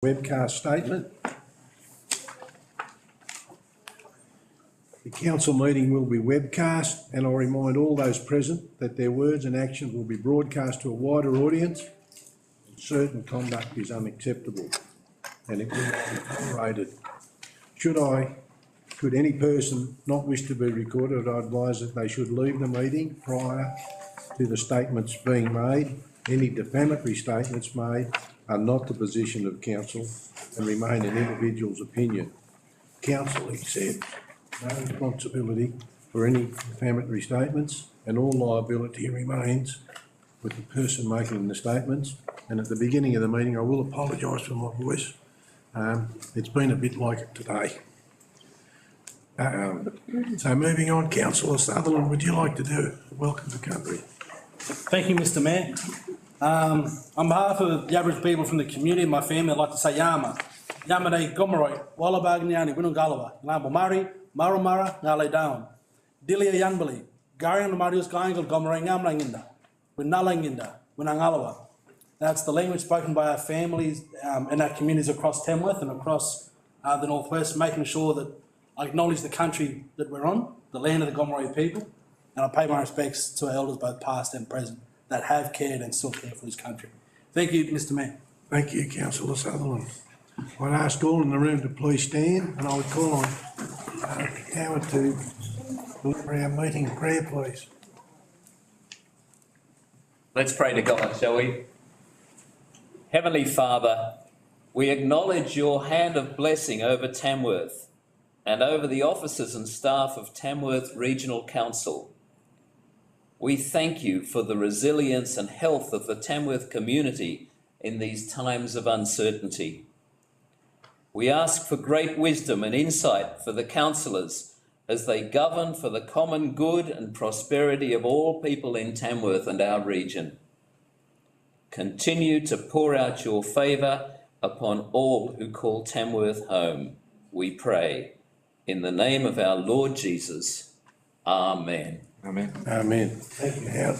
Webcast statement. The council meeting will be webcast, and I remind all those present that their words and actions will be broadcast to a wider audience. Certain conduct is unacceptable and it will not be tolerated. Should any person not wish to be recorded, I advise that they should leave the meeting prior to the statements being made. Any defamatory statements made are not the position of council and remain an individual's opinion. Council accepts no responsibility for any defamatory statements, and all liability remains with the person making the statements. And at the beginning of the meeting, I will apologise for my voice. It's been a bit like it today. So moving on, Councillor Sutherland, would you like to do welcome to country? Thank you, Mr. Mayor. On behalf of the Aboriginal people from the community and my family, I'd like to say Yama. Yama de Gomeroi, Wallabagniani, Winungalawa, Lambo Mari, Marumara, Ngale Down. Dilia Yanbali, Garian Marius Gangal, Gomeroi Ngamranginda, Winalanginda, Winangalawa. That's the language spoken by our families and our communities across Tamworth and across the northwest, making sure that I acknowledge the country that we're on, the land of the Gomeroi people, and I pay my respects to our elders, both past and present, that have cared and still care for this country. Thank you, Mr. Mayor. Thank you, Councillor Sutherland. I'd ask all in the room to please stand, and I would call on Howard to deliver our meeting prayer, please. Let's pray to God, shall we? Heavenly Father, we acknowledge your hand of blessing over Tamworth and over the officers and staff of Tamworth Regional Council. We thank you for the resilience and health of the Tamworth community in these times of uncertainty. We ask for great wisdom and insight for the councillors as they govern for the common good and prosperity of all people in Tamworth and our region. Continue to pour out your favour upon all who call Tamworth home, we pray. In the name of our Lord Jesus, Amen. Amen. Amen. Thank you, Howard.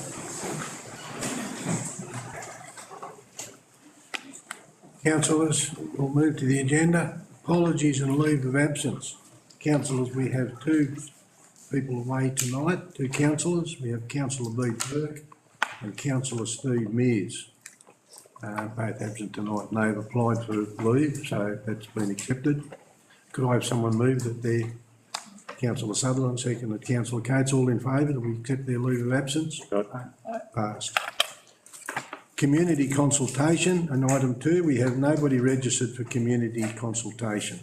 Councillors, we'll move to the agenda. Apologies and leave of absence. Councillors, we have two people away tonight, two councillors. We have Councillor Bede Burke and Councillor Steve Mears. Both absent tonight, and they've applied for leave, so that's been accepted. Could I have someone move that their Councillor Sutherland, seconded Councillor Cates, all in favour that we accept their leave of absence? Passed. Community consultation, and item 2, we have nobody registered for community consultation.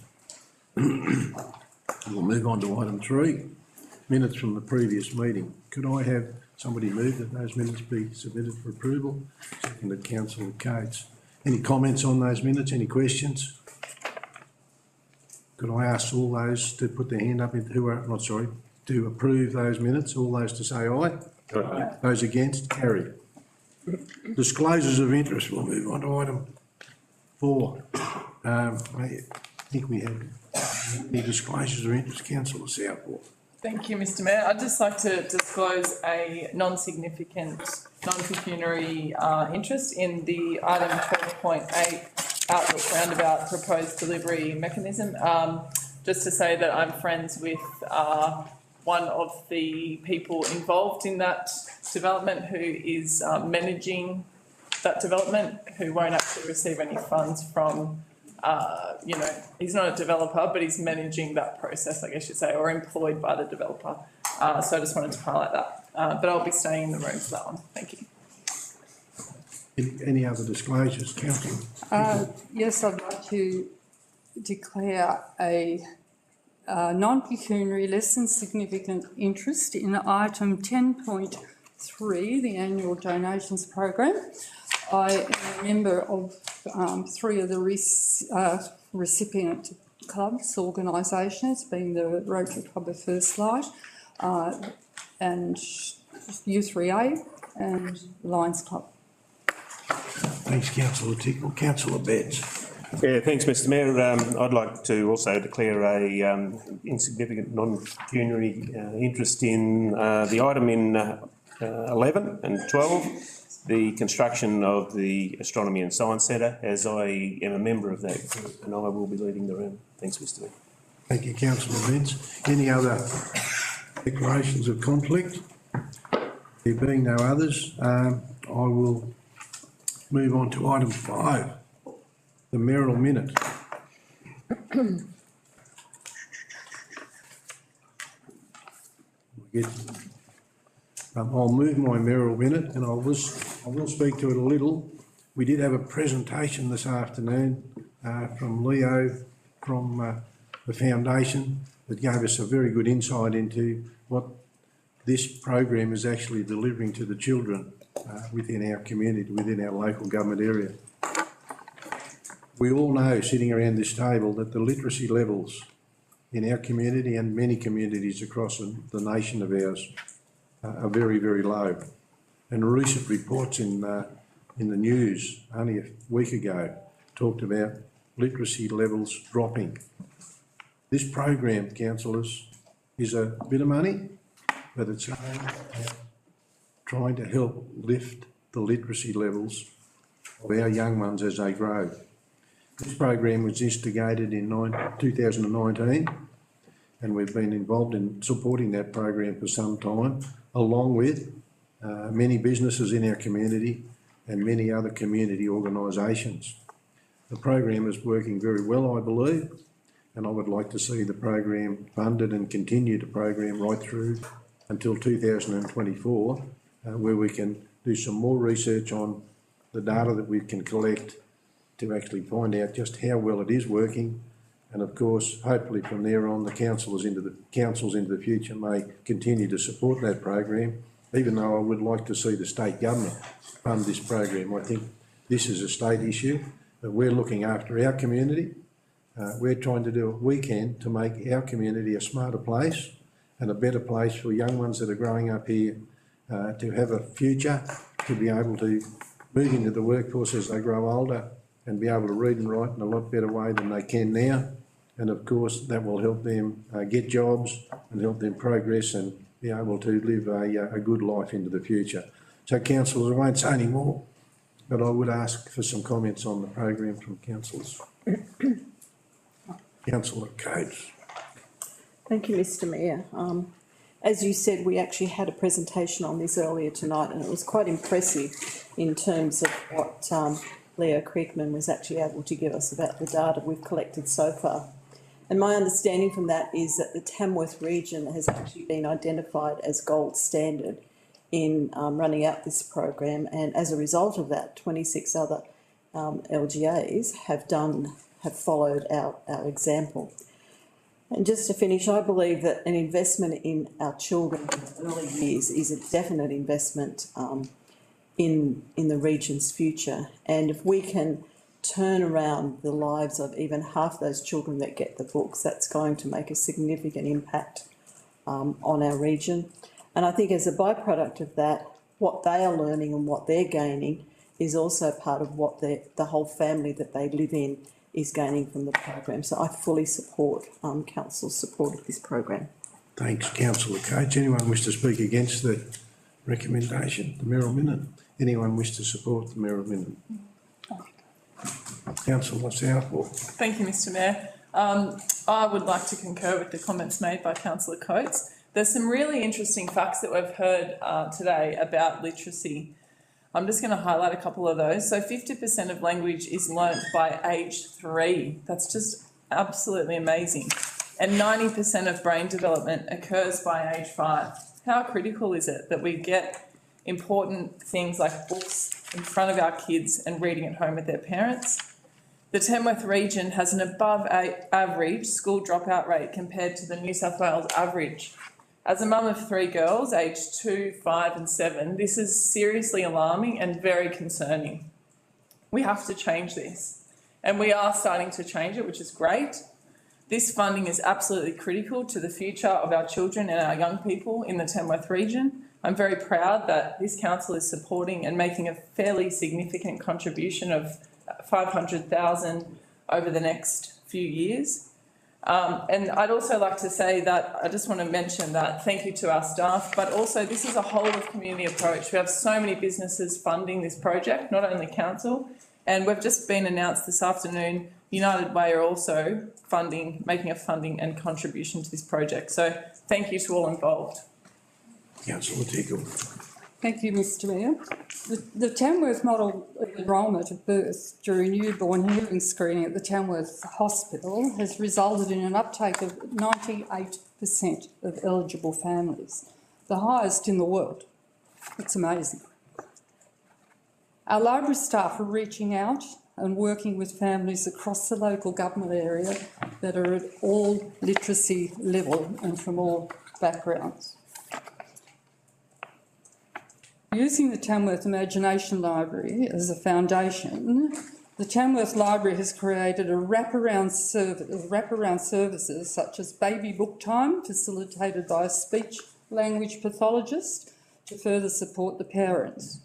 We'll move on to item 3, minutes from the previous meeting. Could I have somebody move that those minutes be submitted for approval? Seconded Councillor Cates. Any comments on those minutes? Any questions? Could I ask all those to put their hand up to approve those minutes? All those to say aye. Aye. Those against, carried. Disclosures of interest. We'll move on to item 4. I think we have any disclosures of interest, Councillor Southport. Thank you, Mr. Mayor. I'd just like to disclose a non-significant, non-pecuniary interest in the item 12.8 Outlook Roundabout proposed delivery mechanism. Just to say that I'm friends with one of the people involved in that development who is managing that development, who won't actually receive any funds from, he's not a developer, but he's managing that process, I guess you'd say, or employed by the developer. So I just wanted to highlight that. But I'll be staying in the room for that one. Thank you. Any other disclosures, Councillor? Yes, I'd like to declare a non-pecuniary, less than significant interest in item 10.3, the annual donations program. I am a member of 3 of the recipient clubs, organisations, being the Rotary Club of First Light and U3A and Lions Club. Thanks, Councillor Tickle. Councillor Betts. Yeah, thanks, Mr. Mayor. I'd like to also declare a insignificant non-pecuniary interest in the item in 11 and 12. the construction of the Astronomy and Science Centre, as I am a member of that group, and I will be leading the room. Thanks, Mr Mayor. Thank you, councillor Vince. Any other declarations of conflict? There being no others, I will move on to item 5, the mayoral minute. I'll move my mayoral minute, and I will speak to it a little. We did have a presentation this afternoon from Leo from the foundation that gave us a very good insight into what this program is actually delivering to the children within our community, within our local government area. We all know, sitting around this table, that the literacy levels in our community and many communities across the nation of ours are very, very low. And recent reports in the news only a week ago talked about literacy levels dropping. This program, councillors, is a bit of money, but it's aimed at trying to help lift the literacy levels of our young ones as they grow. This program was instigated in 2019, and we've been involved in supporting that program for some time, along with many businesses in our community and many other community organisations. The program is working very well, I believe, and I would like to see the program funded and continue to program right through until 2024, where we can do some more research on the data that we can collect to actually find out just how well it is working. And of course, hopefully from there on, the councils into the future may continue to support that program, even though I would like to see the state government fund this program. I think this is a state issue, that we're looking after our community. We're trying to do what we can to make our community a smarter place and a better place for young ones that are growing up here to have a future, to be able to move into the workforce as they grow older and be able to read and write in a lot better way than they can now. And of course, that will help them get jobs and help them progress and be able to live a good life into the future. So councillors, I won't say any more, but I would ask for some comments on the program from councillors. Councillor Coates. Thank you, Mr Mayor. As you said, we actually had a presentation on this earlier tonight, and it was quite impressive in terms of what Leo Creekman was actually able to give us about the data we've collected so far. And my understanding from that is that the Tamworth region has actually been identified as gold standard in running out this program, and as a result of that, 26 other LGAs have followed our example. And just to finish, I believe that an investment in our children in the early years is a definite investment in the region's future. And if we can turn around the lives of even half those children that get the books, that's going to make a significant impact on our region. And I think as a byproduct of that, what they are learning and what they're gaining is also part of what the whole family that they live in is gaining from the program. So I fully support council's support of this program. Thanks, councillor Coates. Anyone wish to speak against the recommendation, the mayoral minute? Anyone wish to support the mayoral minute? Councillor Southwell. Thank you, Mr Mayor. I would like to concur with the comments made by councillor Coates. There's some really interesting facts that we've heard today about literacy. I'm just going to highlight a couple of those. So 50% of language is learnt by age 3. That's just absolutely amazing. And 90% of brain development occurs by age 5. How critical is it that we get important things like books in front of our kids and reading at home with their parents? The Tamworth region has an above average school dropout rate compared to the New South Wales average. As a mum of 3 girls, aged 2, 5 and 7, this is seriously alarming and very concerning. We have to change this, and we are starting to change it, which is great. This funding is absolutely critical to the future of our children and our young people in the Tamworth region. I'm very proud that this council is supporting and making a fairly significant contribution of $500,000 over the next few years. And I'd also like to say that, I just want to mention that thank you to our staff, but also this is a whole of community approach. We have so many businesses funding this project, not only council, and we've just been announced this afternoon, United Way are also making a funding and contribution to this project. So thank you to all involved. Councillor Tickle. Thank you, Mr Mayor. The Tamworth model of enrolment of birth during newborn hearing screening at the Tamworth Hospital has resulted in an uptake of 98% of eligible families, the highest in the world. It's amazing. Our library staff are reaching out and working with families across the local government area that are at all literacy level and from all backgrounds. Using the Tamworth Imagination Library as a foundation, the Tamworth Library has created a wraparound services such as baby book time, facilitated by a speech language pathologist to further support the parents.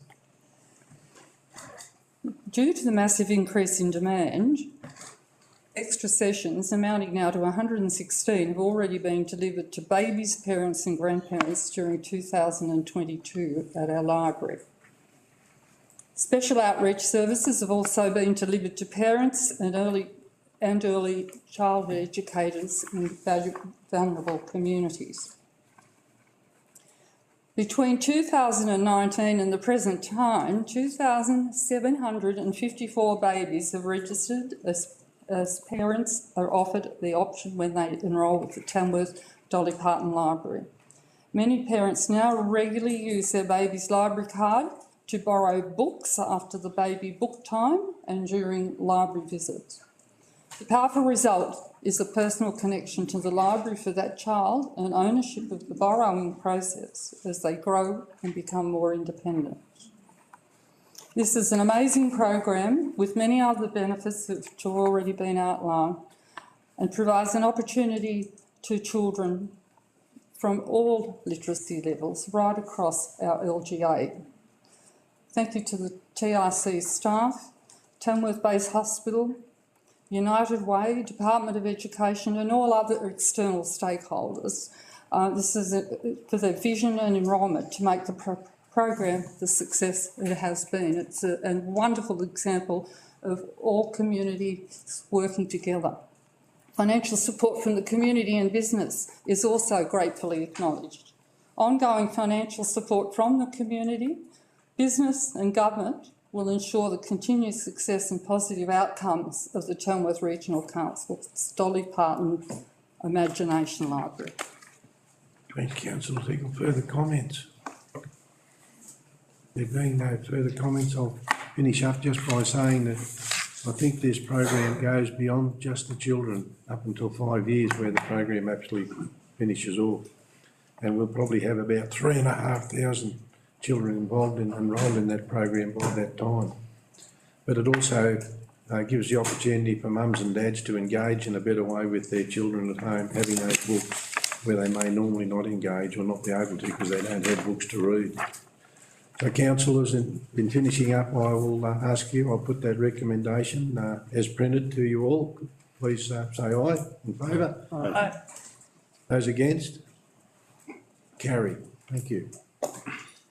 Due to the massive increase in demand, extra sessions amounting now to 116 have already been delivered to babies, parents and grandparents during 2022 at our library. Special outreach services have also been delivered to parents and early childhood educators in vulnerable communities. Between 2019 and the present time, 2,754 babies have registered as parents are offered the option when they enrol with the Tamworth Dolly Parton Library. Many parents now regularly use their baby's library card to borrow books after the baby book time and during library visits. The powerful result is a personal connection to the library for that child and ownership of the borrowing process as they grow and become more independent. This is an amazing program with many other benefits that have already been outlined and provides an opportunity to children from all literacy levels right across our LGA. Thank you to the TRC staff, Tamworth Base Hospital, United Way, Department of Education and all other external stakeholders. This is for their vision and enrolment to make the program the success it has been. It's a wonderful example of all communities working together. Financial support from the community and business is also gratefully acknowledged. Ongoing financial support from the community, business and government will ensure the continued success and positive outcomes of the Tamworth Regional Council's Dolly Parton Imagination Library. Thank you, Councillor Tickle. Further comments? There being no further comments, I'll finish up just by saying that I think this program goes beyond just the children up until 5 years where the program actually finishes off. And we'll probably have about 3,500 children involved and enrolled in that program by that time. But it also gives the opportunity for mums and dads to engage in a better way with their children at home, having those books where they may normally not engage or not be able to because they don't have books to read. So councillors, in finishing up, I will ask you, I'll put that recommendation as printed to you all. Please say aye. In favour? Aye. Those against? Carried. Thank you.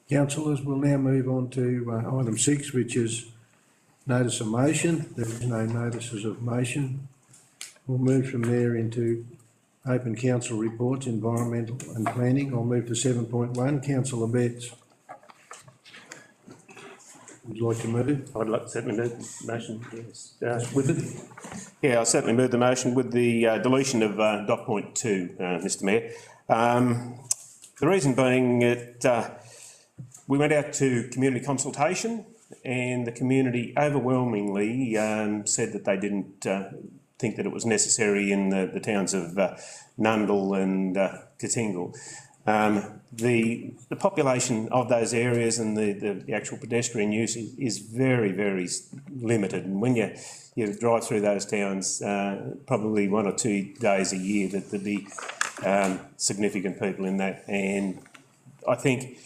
Councillors, we'll now move on to item 6, which is notice of motion. There is no notices of motion. We'll move from there into open council reports, environmental and planning. I'll move to 7.1. Councillor Betts. Would you like to move? I'd like to certainly move the motion, yes. I'll certainly move the motion with the deletion of dot point 2, Mr Mayor. The reason being we went out to community consultation and the community overwhelmingly said that they didn't think that it was necessary in the towns of Nundle and Katingal. The population of those areas and the actual pedestrian use is very, very limited. And when you drive through those towns, probably 1 or 2 days a year that there'd be significant people in that. And I think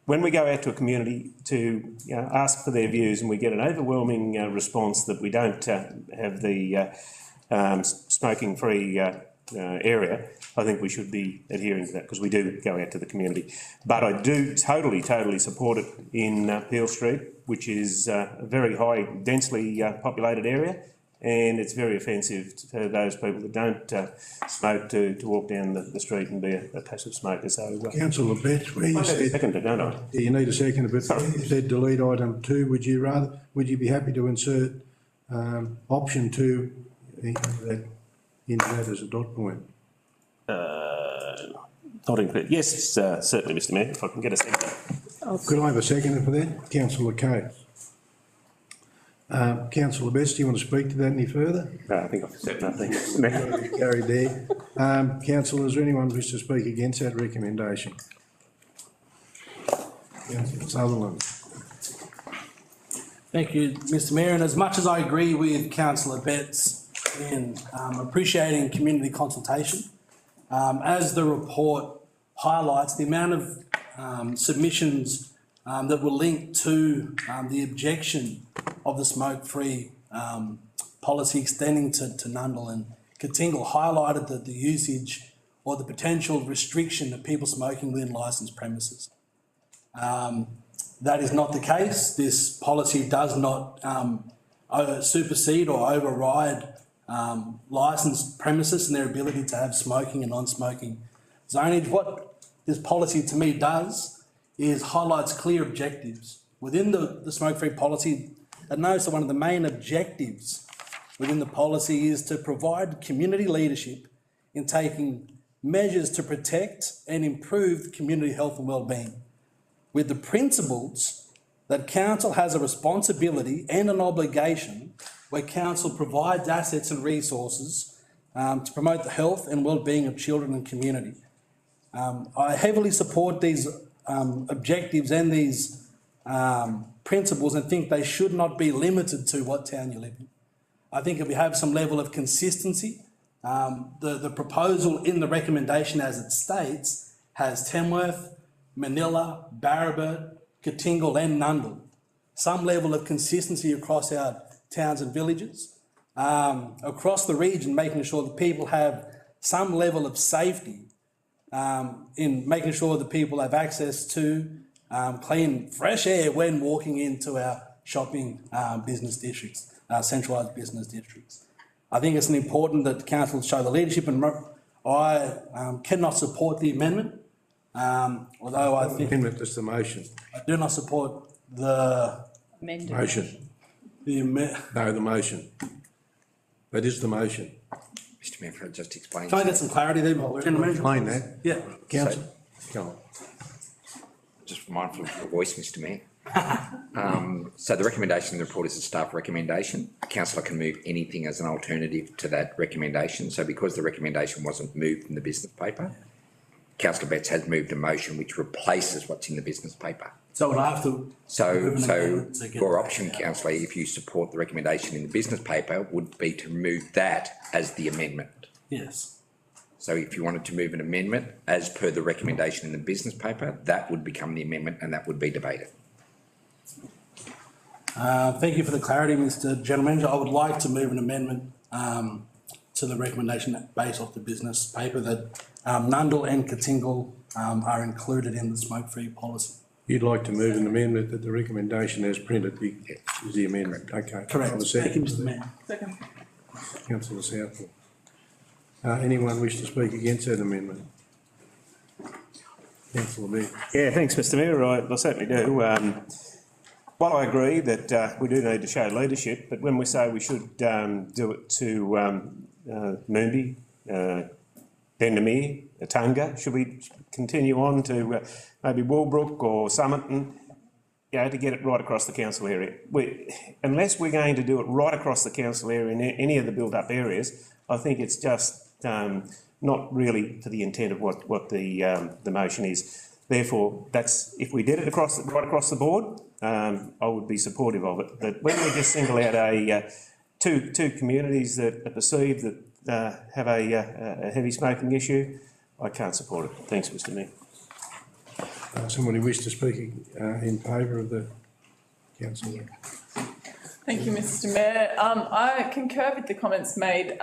when we go out to a community to ask for their views and we get an overwhelming response that we don't have the smoking-free area, I think we should be adhering to that because we do go out to the community. But I do totally support it in Peel Street, which is a very high, densely populated area, and it's very offensive to those people that don't smoke to walk down the street and be a passive smoker. So, Councillor Betts, where you said, second, don't I? you need a second, but you said delete item 2, would you be happy to insert option 2 into that as a dot point? Not included. Yes, certainly, Mr Mayor, if I can get a second. Could I have a second for that? Councillor Cates. Councillor Betts, do you want to speak to that any further? No, I think I've said nothing, Mr Mayor. Carried there. Councillor, is there anyone who wishes to speak against that recommendation? Councillor Sutherland. Thank you, Mr Mayor, and as much as I agree with councillor Betts in appreciating community consultation, as the report highlights, the amount of submissions that were linked to the objection of the smoke-free policy extending to Nundle and Katingal highlighted the usage or the potential restriction of people smoking within licensed premises. That is not the case. This policy does not supersede or override licensed premises and their ability to have smoking and non-smoking zonage. What this policy to me does is highlights clear objectives. Within the smoke-free policy, I notice that one of the main objectives within the policy is to provide community leadership in taking measures to protect and improve community health and wellbeing, with the principles that council has a responsibility and an obligation where council provides assets and resources to promote the health and wellbeing of children and community. I heavily support these objectives and these principles and think they should not be limited to what town you live in. I think if we have some level of consistency, the proposal in the recommendation as it states has Tamworth, Manila, Barrabert, Katingal and Nundle. Some level of consistency across our towns and villages, across the region, making sure that people have some level of safety in making sure that people have access to clean, fresh air when walking into our shopping business districts, centralised business districts. I think it's important that council show the leadership, and I cannot support the amendment, although I think... Amendment is the motion. I do not support the... Motion. No, the motion. That is the motion. Mr Mayor, can I just explain? Can I get some clarity there, gentlemen? Explain that. Yeah. Council, come on. Just mindful of your voice, Mr Mayor. So the recommendation in the report is a staff recommendation. A councillor can move anything as an alternative to that recommendation. So because the recommendation wasn't moved in the business paper, Councillor Betts has moved a motion which replaces what's in the business paper. So would I have to... So your option, councillor, if you support the recommendation in the business paper, would be to move that as the amendment. Yes. So if you wanted to move an amendment as per the recommendation in the business paper, that would become the amendment and that would be debated. Thank you for the clarity, Mr Gentleman. I would like to move an amendment to the recommendation based off the business paper that Nundle and Katingal are included in the smoke-free policy. You'd like to move an amendment that the recommendation as printed is the amendment. Okay. Correct. Thank you, Mr Mayor. Second. Councillor Southwell. Anyone wish to speak against that amendment? Councillor Beck. Yeah, thanks, Mr Mayor. I certainly do. While I agree that we do need to show leadership, but when we say we should do it to Moombi, Bendemeer, Tonga, should we continue on to maybe Walbrook or Somerton, to get it right across the council area? Unless we're going to do it right across the council area in any of the built-up areas, I think it's just not really to the intent of what the motion is. Therefore, that's if we did it right across the board, I would be supportive of it. But when we just single out two communities that are perceived that have a heavy smoking issue, I can't support it. Thanks, Mr Mayor. Somebody wish to speak in favour of the council? Thank you, Mr Mayor. I concur with the comments made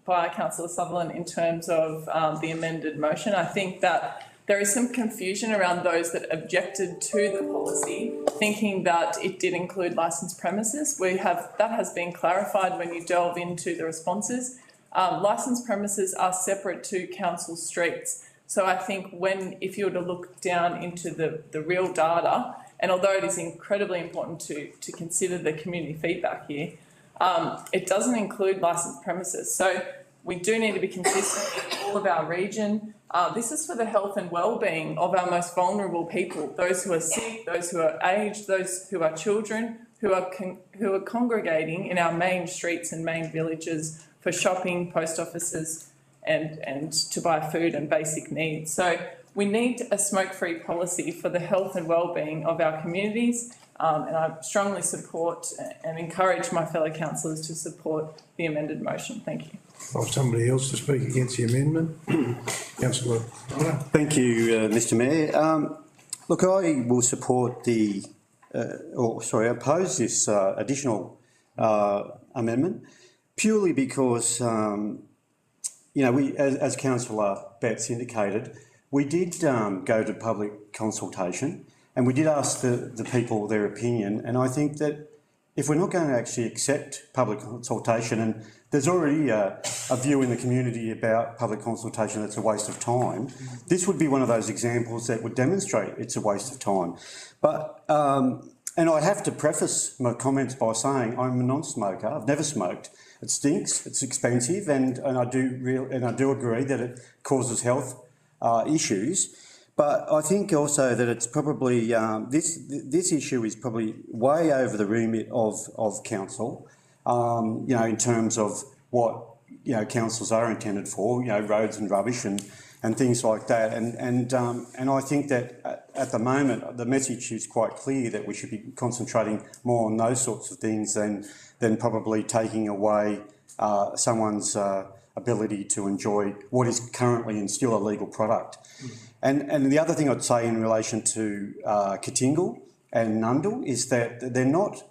by Councillor Sutherland in terms of the amended motion. I think that there is some confusion around those that objected to the policy, thinking that it did include licensed premises. That has been clarified when you delve into the responses. Licensed premises are separate to council streets. So I think if you were to look down into the real data, and although it is incredibly important to consider the community feedback here, it doesn't include licensed premises. So we do need to be consistent in all of our region. This is for the health and well-being of our most vulnerable people, those who are sick, those who are aged, those who are children, who are congregating in our main streets and main villages for shopping, post offices, and to buy food and basic needs. So we need a smoke-free policy for the health and well-being of our communities, and I strongly support and encourage my fellow councillors to support the amended motion. Thank you. Somebody else to speak against the amendment? Councillor Rodder. Thank you, Mr Mayor. Look, I will support oppose this additional amendment purely because, as Councillor Betts indicated, we did go to public consultation and we did ask the people their opinion, and I think that if we're not going to actually accept public consultation, and there's already a view in the community about public consultation that's a waste of time, this would be one of those examples that would demonstrate it's a waste of time. But, and I have to preface my comments by saying I'm a non-smoker, I've never smoked. It stinks, it's expensive, and I do agree that it causes health issues. But I think also that it's probably, this issue is probably way over the remit of council, in terms of what, councils are intended for, roads and rubbish and things like that. And I think that at the moment, the message is quite clear that we should be concentrating more on those sorts of things than probably taking away someone's ability to enjoy what is currently and still a legal product. And the other thing I'd say in relation to Katingal and Nundle is that they're not,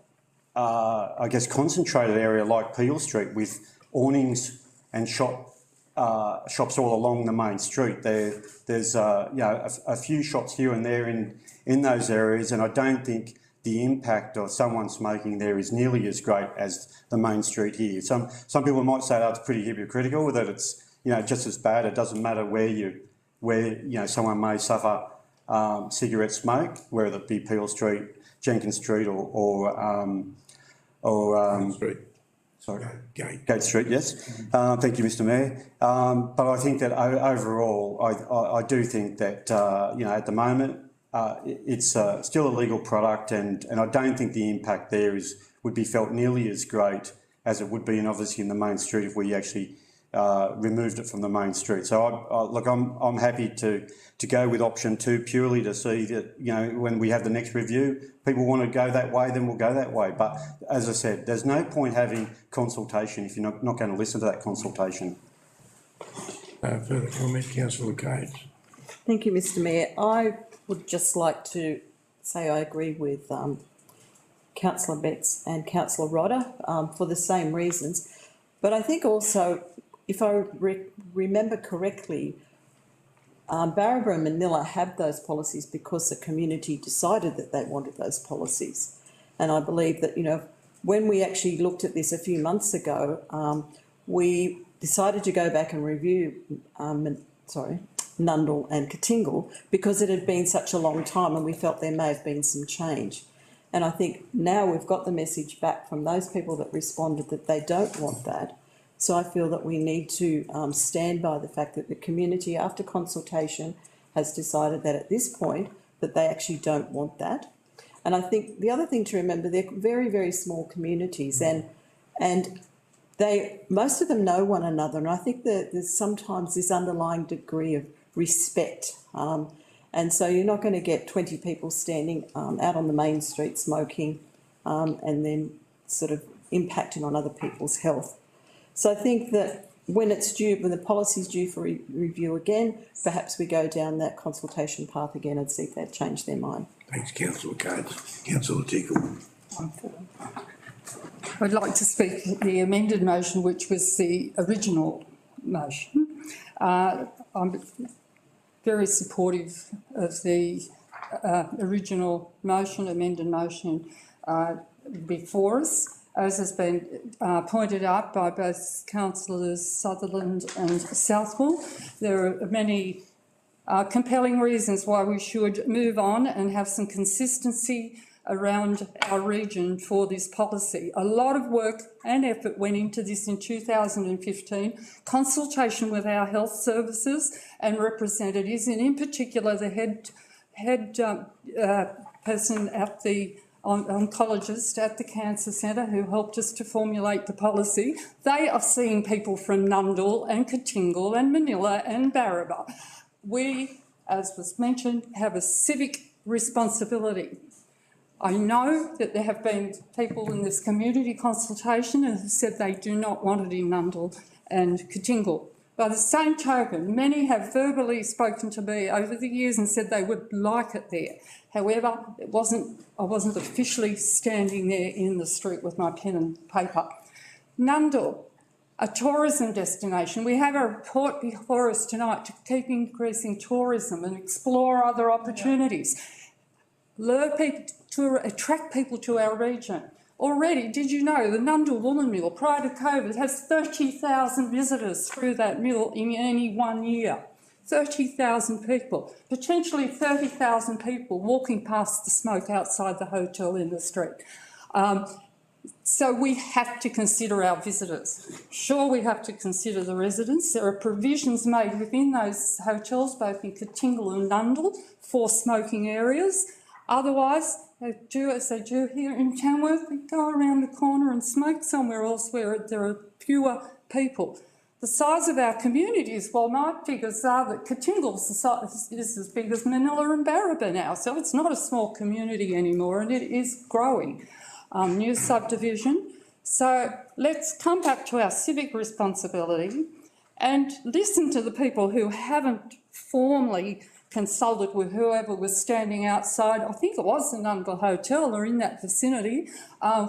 concentrated area like Peel Street with awnings and shops all along the main street. There's a few shops here and there in those areas, and I don't think the impact of someone smoking there is nearly as great as the main street here. Some people might say that's pretty hypocritical, that it's just as bad. It doesn't matter where someone may suffer cigarette smoke, whether it be Peel Street, Jenkins Street, or Street. Sorry, Gate Street. Yes, thank you, Mr Mayor. But I think that overall, I do think that at the moment it's still a legal product, and I don't think the impact there would be felt nearly as great as it would be, obviously in the main street if we actually removed it from the main street. So look, I'm happy to go with option 2 purely to see that when we have the next review, people want to go that way, then we'll go that way. But as I said, there's no point having consultation if you're not going to listen to that consultation. Further comment, Councillor Cates. Thank you, Mr Mayor. I would just like to say I agree with Councillor Betts and Councillor Rodder for the same reasons. But I think also, if I remember correctly, Barrabra and Manila have those policies because the community decided that they wanted those policies. And I believe that, when we actually looked at this a few months ago, we decided to go back and review, Nundle and Katingal, because it had been such a long time and we felt there may have been some change. And I think now we've got the message back from those people that responded that they don't want that. So I feel that we need to stand by the fact that the community, after consultation, has decided that at this point that they actually don't want that. And I think the other thing to remember, they're very, very small communities, and most of them know one another. And I think that there's sometimes this underlying degree of respect. And so you're not going to get 20 people standing out on the main street smoking and then sort of impacting on other people's health. So I think that when the policy's due for review again, perhaps we go down that consultation path again and see if they change their mind. Thanks, Councillor Cates. Councillor Tickle. I'd like to speak to the amended motion, which was the original motion. I'm very supportive of the original motion, amended motion before us. As has been pointed out by both councillors Sutherland and Southwell, there are many compelling reasons why we should move on and have some consistency around our region for this policy. A lot of work and effort went into this in 2015, consultation with our health services and representatives, and in particular the head person at the oncologist at the Cancer Centre who helped us to formulate the policy. They are seeing people from Nundle and Katingal and Manila and Barraba. We, as was mentioned, have a civic responsibility. I know that there have been people in this community consultation who have said they do not want it in Nundle and Katingal. By the same token, many have verbally spoken to me over the years and said they would like it there. However, I wasn't officially standing there in the street with my pen and paper. Nundle, a tourism destination. We have a report before us tonight to keep increasing tourism and explore other opportunities. Lure people to attract people to our region. Already, did you know the Nundle Woolen Mill, prior to COVID, has 30,000 visitors through that mill in any 1 year? 30,000 people, potentially 30,000 people walking past the smoke outside the hotel in the street. So we have to consider our visitors. Sure, we have to consider the residents. There are provisions made within those hotels, both in Katingal and Nundle, for smoking areas. Otherwise, they do as they do here in Tamworth, we go around the corner and smoke somewhere else where there are fewer people. The size of our communities, well, my figures are that Katingal's is as big as Manila and Barraba now, so it's not a small community anymore, and it is growing. New subdivision. So let's come back to our civic responsibility and listen to the people who haven't formally consulted with whoever was standing outside, I think it was the Nundle Hotel or in that vicinity,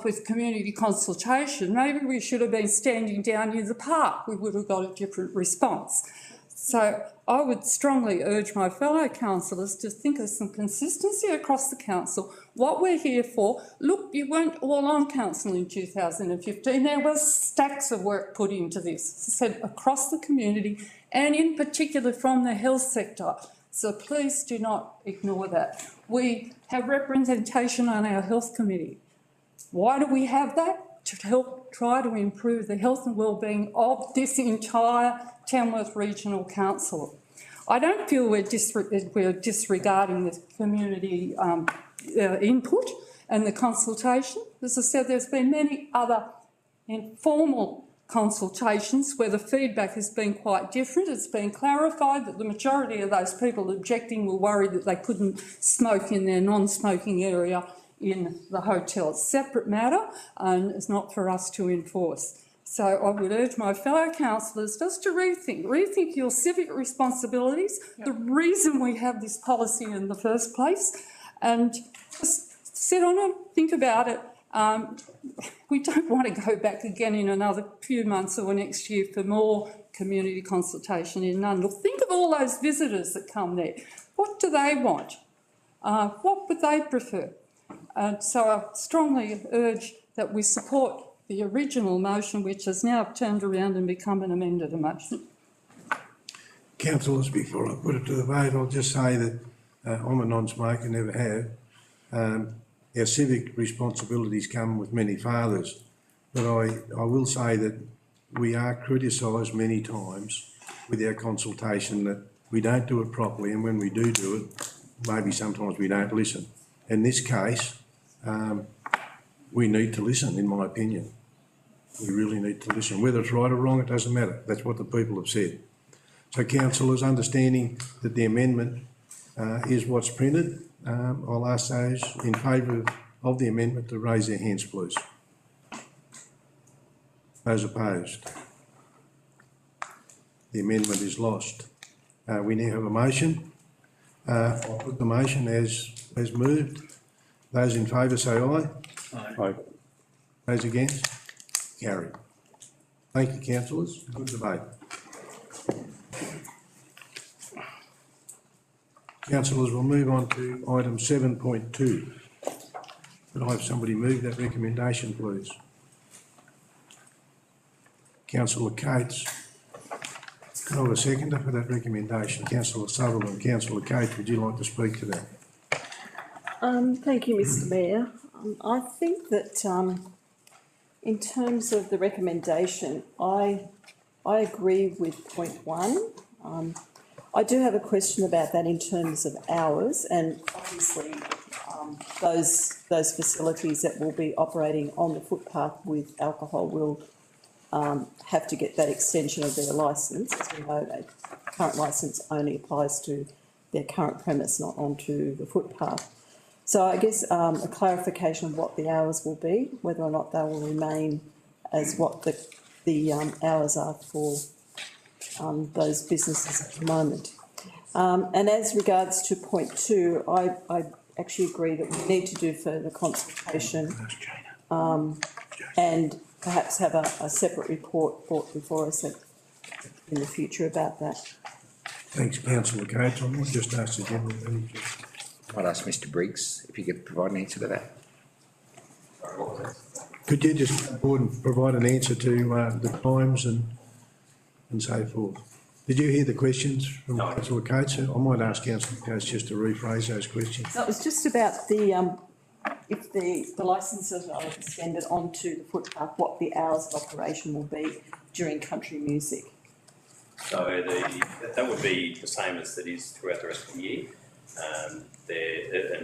with community consultation. Maybe we should have been standing down near the park. We would have got a different response. So I would strongly urge my fellow councillors to think of some consistency across the council, what we're here for. Look, you weren't all on council in 2015. There was stacks of work put into this, as I said, across the community and in particular from the health sector. So please do not ignore that. We have representation on our health committee. Why do we have that? To help try to improve the health and wellbeing of this entire Tamworth Regional Council. I don't feel we're disregarding the community input and the consultation. As I said, there's been many other informal consultations where the feedback has been quite different. It's been clarified that the majority of those people objecting were worried that they couldn't smoke in their non-smoking area in the hotel. It's a separate matter and it's not for us to enforce. So I would urge my fellow councillors just to rethink your civic responsibilities, the reason we have this policy in the first place, and just sit on it, think about it. We don't want to go back again in another few months or next year for more community consultation in Nundle. Think of all those visitors that come there. What do they want? What would they prefer? So I strongly urge that we support the original motion, which has now turned around and become an amended motion. Councillors, before I put it to the vote, I'll just say that I'm a non-smoker, never have. Our civic responsibilities come with many fathers, but I will say that we are criticised many times with our consultation that we don't do it properly, and when we do it, maybe sometimes we don't listen. In this case, we need to listen, in my opinion. We really need to listen. Whether it's right or wrong, it doesn't matter. That's what the people have said. So councillors, understanding that the amendment is what's printed, I'll ask those in favour of the amendment to raise their hands, please. Those opposed? The amendment is lost. We now have a motion. I'll put the motion as moved. Those in favour say aye. Aye. Those against? Carried. Thank you, councillors. Good debate. Councillors, we'll move on to item 7.2. Could I have somebody move that recommendation, please? Councillor Cates. Could I have a seconder for that recommendation? Councillor Sutherland, Councillor Cates, would you like to speak to that? Thank you, Mr Mayor. I think that, in terms of the recommendation, I agree with point one. I do have a question about that in terms of hours, and obviously, those facilities that will be operating on the footpath with alcohol will have to get that extension of their licence. As we know, their current licence only applies to their current premise, not onto the footpath. So I guess a clarification of what the hours will be, whether or not they will remain as what the hours are for those businesses at the moment. And as regards to point two, I actually agree that we need to do further consultation and perhaps have a separate report brought before us in the future about that. Thanks, councillor Cates. I might just ask the general manager. I'd ask Mr Briggs if he could provide an answer to that. Could you just board and provide an answer to the times and so forth? Did you hear the questions from councillor Cates? I might ask councillor Cates just to rephrase those questions. So it was just about the if the licences are extended onto the footpath, what the hours of operation will be during country music. So that would be the same as it is throughout the rest of the year. And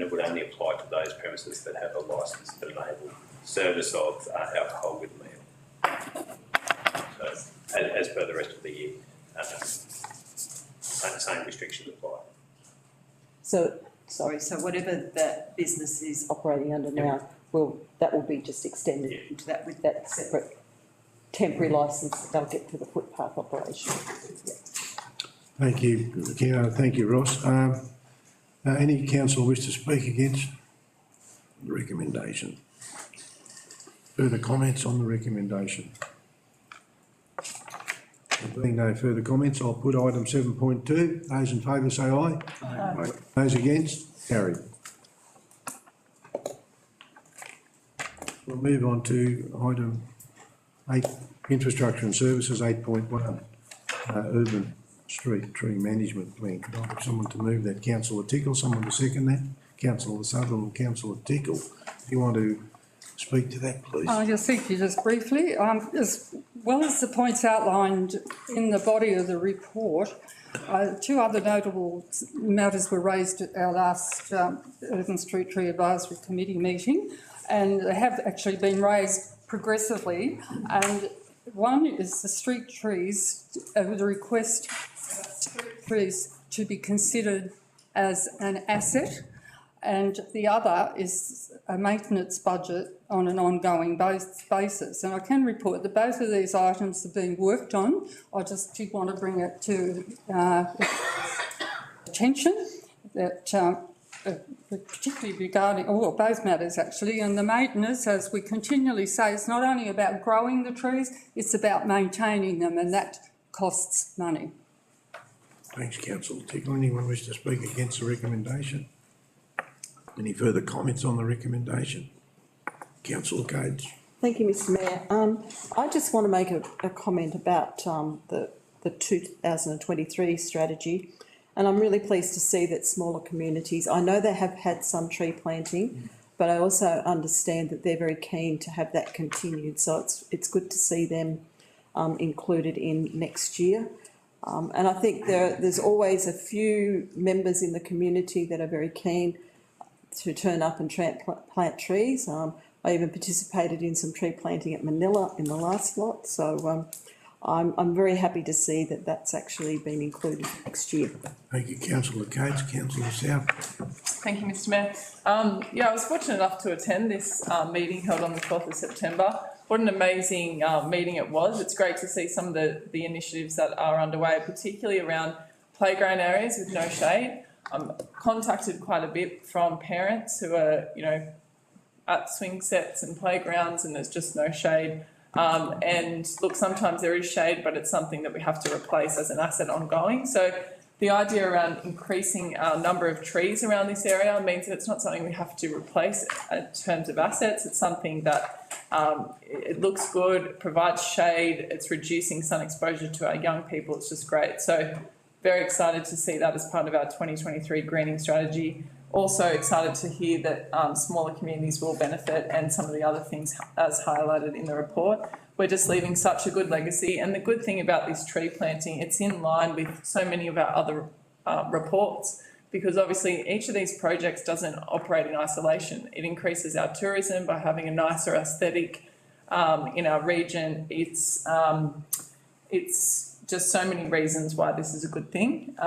it would only apply to those premises that have a licence that enable service of alcohol with meal. So as per the rest of the year, same restrictions apply. So whatever that business is operating under now, that will be just extended into that with that separate temporary licence that they'll get for the footpath operation. Yeah. Thank you, thank you, Ross. Any councillor wish to speak against the recommendation? Further comments on the recommendation? There being no further comments, I'll put item 7.2. Those in favour say aye. Aye. Those against? Carried. We'll move on to item 8, infrastructure and services, 8.1, urban street tree management plan. Could I have someone to move that? Councillor Tickle, someone to second that? Councillor Sutherland, Councillor Tickle. Do you want to speak to that, please? Yes, thank you. Just briefly, as well as the points outlined in the body of the report, two other notable matters were raised at our last Urban Street Tree Advisory Committee meeting, and they have actually been raised progressively. And one is the street trees, the request street trees to be considered as an asset, and the other is a maintenance budget on an ongoing basis. And I can report that both of these items are being worked on. I just did want to bring it to attention that particularly regarding, both matters actually, and the maintenance, as we continually say, it's not only about growing the trees, it's about maintaining them, and that costs money. Thanks, councillor Tickle. Anyone wish to speak against the recommendation? Any further comments on the recommendation? Councillor Cates. Thank you, Mr Mayor. I just want to make a comment about the 2023 strategy, and I'm really pleased to see that smaller communities, I know they have had some tree planting, but I also understand that they're very keen to have that continued, so it's good to see them included in next year. And I think there's always a few members in the community that are very keen to turn up and plant trees. I even participated in some tree planting at Manila in the last lot, so I'm very happy to see that that's actually been included next year. Thank you, councillor Cates. Councillor South. Thank you, Mr Mayor. I was fortunate enough to attend this meeting held on the 12th of September. What an amazing meeting it was. It's great to see some of the initiatives that are underway, particularly around playground areas with no shade. I'm contacted quite a bit from parents who are, at swing sets and playgrounds, and there's just no shade. And look, sometimes there is shade, but it's something that we have to replace as an asset ongoing. So the idea around increasing our number of trees around this area means that it's not something we have to replace in terms of assets. It's something that it looks good, provides shade, it's reducing sun exposure to our young people. It's just great. So very excited to see that as part of our 2023 greening strategy. Also excited to hear that smaller communities will benefit, and some of the other things as highlighted in the report. We're just leaving such a good legacy. And the good thing about this tree planting, it's in line with so many of our other reports, because obviously each of these projects doesn't operate in isolation. It increases our tourism by having a nicer aesthetic in our region. It's just so many reasons why this is a good thing.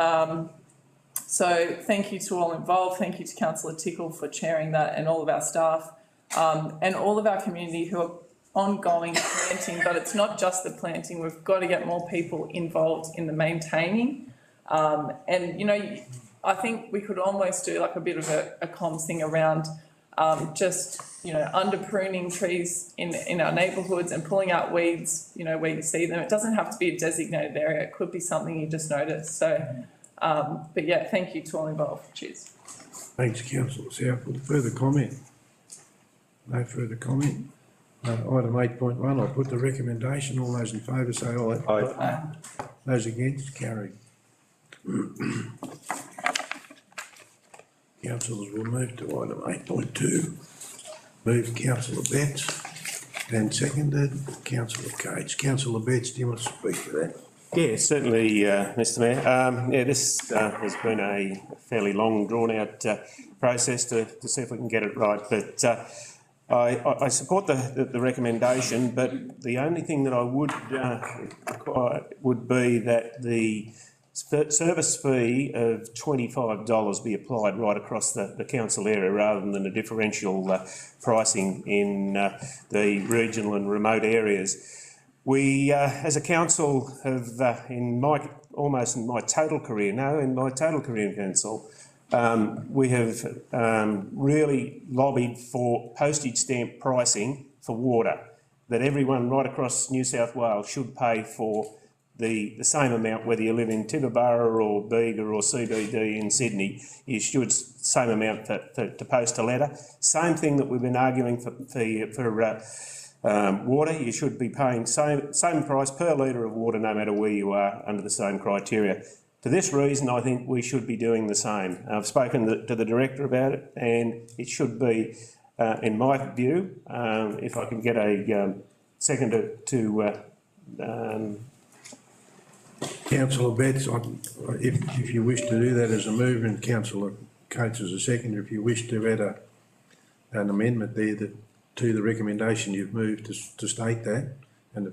So thank you to all involved. Thank you to Councillor Tickle for chairing that, and all of our staff and all of our community who are ongoing planting. But it's not just the planting. We've got to get more people involved in the maintaining. And, you know, I think we could almost do like a bit of a comms thing around just, you know, under pruning trees in our neighbourhoods and pulling out weeds, you know, where you see them. It doesn't have to be a designated area. It could be something you just notice. So, but yeah, thank you to all involved. Cheers. Thanks, councillor Southwood. Further comment? No further comment. Item 8.1, I'll put the recommendation. All those in favour say aye. Aye. Those against, carried. Councillors will move to item 8.2. Moved Councillor Betts and seconded Councillor Cates. Councillor Betts, do you want to speak to that? Yeah, certainly, Mr Mayor. Yeah, this has been a fairly long, drawn-out process to see if we can get it right. But I support the recommendation, but the only thing that I would require would be that the service fee of $25 be applied right across the council area, rather than a differential pricing in the regional and remote areas. We, as a council, have in my total career in council, we have really lobbied for postage stamp pricing for water, that everyone right across New South Wales should pay for the same amount, whether you live in Tibooburra or Bega or CBD in Sydney. You should same amount to post a letter. Same thing that we've been arguing for water. You should be paying same price per litre of water, no matter where you are, under the same criteria. For this reason, I think we should be doing the same. I've spoken to the director about it, and it should be, in my view, if I can get a second to Councillor Betts, if you wish to do that as a mover, and Councillor Cates as a seconder, if you wish to add an amendment there to the recommendation you've moved to state that, and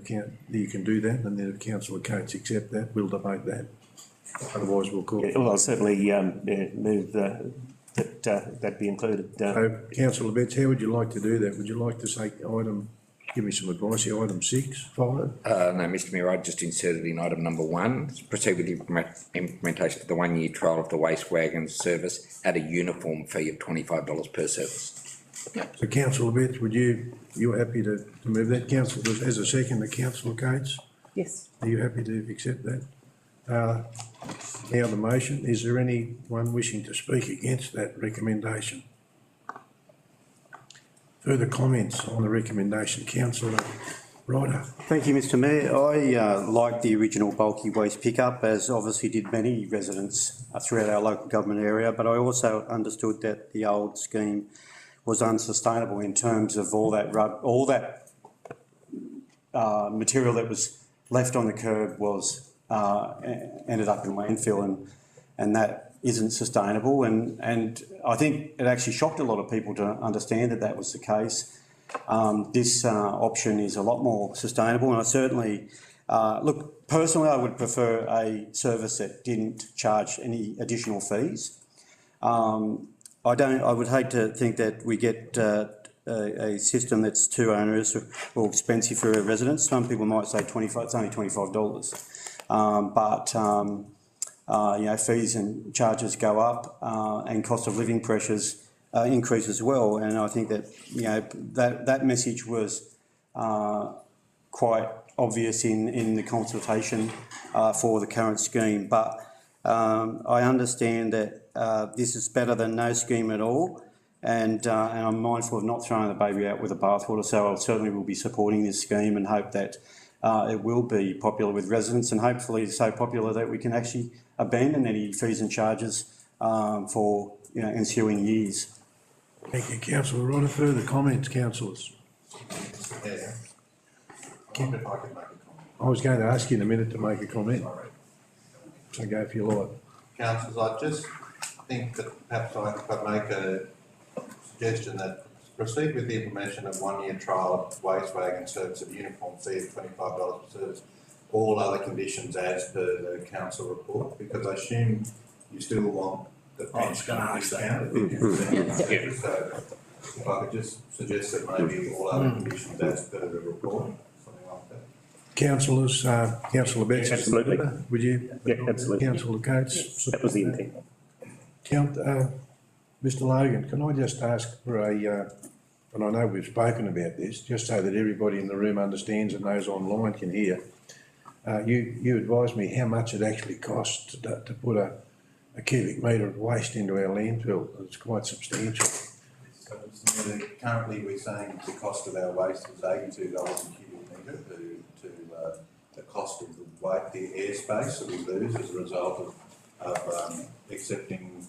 you can do that, and then if Councillor Cates accept that, we'll debate that. Otherwise, we'll call. Yeah, well, I'll certainly move that be included. So, Councillor Betts, how would you like to do that? Would you like to say give me some advice here, item 6, 5? No, Mr Mayor, I just inserted in item number 1, proceed with the implementation of the 1-year trial of the waste wagon service at a uniform fee of $25 per service. So, Councillor Betts, you're happy to move that? Councillor, as a second, Councillor Cates? Yes. Are you happy to accept that? Now the motion, is there anyone wishing to speak against that recommendation? Further comments on the recommendation? Councillor Ryder. Thank you, Mr Mayor. I like the original bulky waste pickup, as obviously did many residents throughout our local government area, but I also understood that the old scheme was unsustainable in terms of all that material that was left on the curb was ended up in landfill, and that isn't sustainable, and I think it actually shocked a lot of people to understand that was the case. This option is a lot more sustainable, and I certainly look, personally I would prefer a service that didn't charge any additional fees. I would hate to think that we get a system that's too onerous or expensive for residents. Some people might say it's only $25. But you know, fees and charges go up, and cost of living pressures increase as well. And I think that, you know, that message was quite obvious in the consultation for the current scheme. But I understand that this is better than no scheme at all. And I'm mindful of not throwing the baby out with the bathwater, so I certainly will be supporting this scheme and hope that it will be popular with residents, and hopefully so popular that we can actually abandon any fees and charges for ensuing years. Thank you, councillor Rodder. Further comments, councillors? I was going to ask you in a minute to make a comment. So go if you like. Councillors, I just think that perhaps I could make a suggestion that proceed with the implementation of 1 year trial of waste wagon service at a uniform fee of $25 per service. All other conditions as per the council report, because I assume you still want the pension discount. So if I could just suggest that maybe all other conditions as per the report, something like that. Councillors, councillor Betts. Yeah, absolutely. Would you? Yeah, absolutely. Councillor Coates. That was the intent. Mr Logan, can I just ask for a, and I know we've spoken about this, just so that everybody in the room understands and those online can hear. You advised me how much it actually costs to put a cubic metre of waste into our landfill. It's quite substantial. So currently we're saying the cost of our waste is $82 a cubic metre to the cost of the airspace that we lose as a result of accepting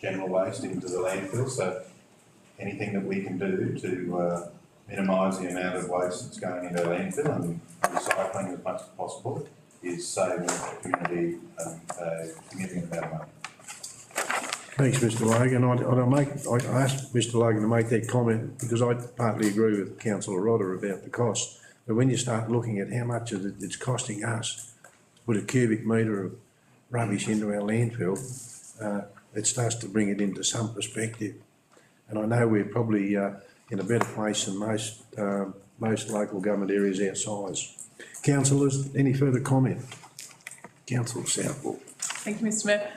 general waste into the landfill. So anything that we can do to minimise the amount of waste that's going into the landfill and recycling as much as possible is saving the community a significant amount of money. Thanks, Mr Logan. I asked Mr Logan to make that comment because I partly agree with councillor Rodder about the cost. But when you start looking at how much it's costing us to put a cubic metre of rubbish into our landfill, it starts to bring it into some perspective. And I know we're probably in a better place than most local government areas our size. Councillors, any further comment? Councillor Southwell. Thank you, Mr Mayor.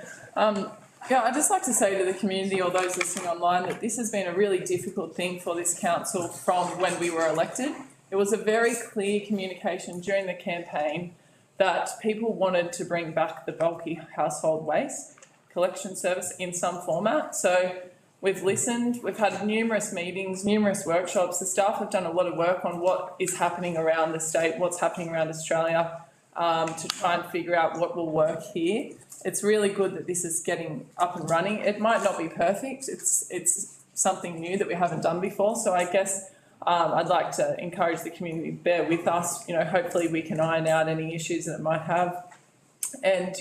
I'd just like to say to the community or those listening online that this has been a really difficult thing for this council from when we were elected. It was a very clear communication during the campaign that people wanted to bring back the bulky household waste collection service in some format. So we've listened, we've had numerous meetings, numerous workshops. The staff have done a lot of work on what is happening around the state, what's happening around Australia, to try and figure out what will work here. It's really good that this is getting up and running. It might not be perfect. It's something new that we haven't done before. So I guess I'd like to encourage the community to bear with us. Hopefully we can iron out any issues that it might have. And,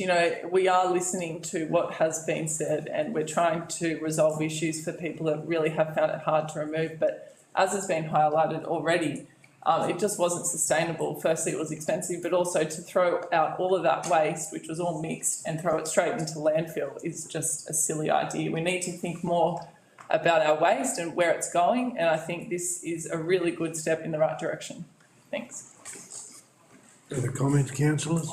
we are listening to what has been said and we're trying to resolve issues for people that really have found it hard to remove. But as has been highlighted already, it just wasn't sustainable. Firstly, it was expensive, but also to throw out all of that waste, which was all mixed, and throw it straight into landfill is just a silly idea. We need to think more about our waste and where it's going, and I think this is a really good step in the right direction. Thanks. Further comments, councillors?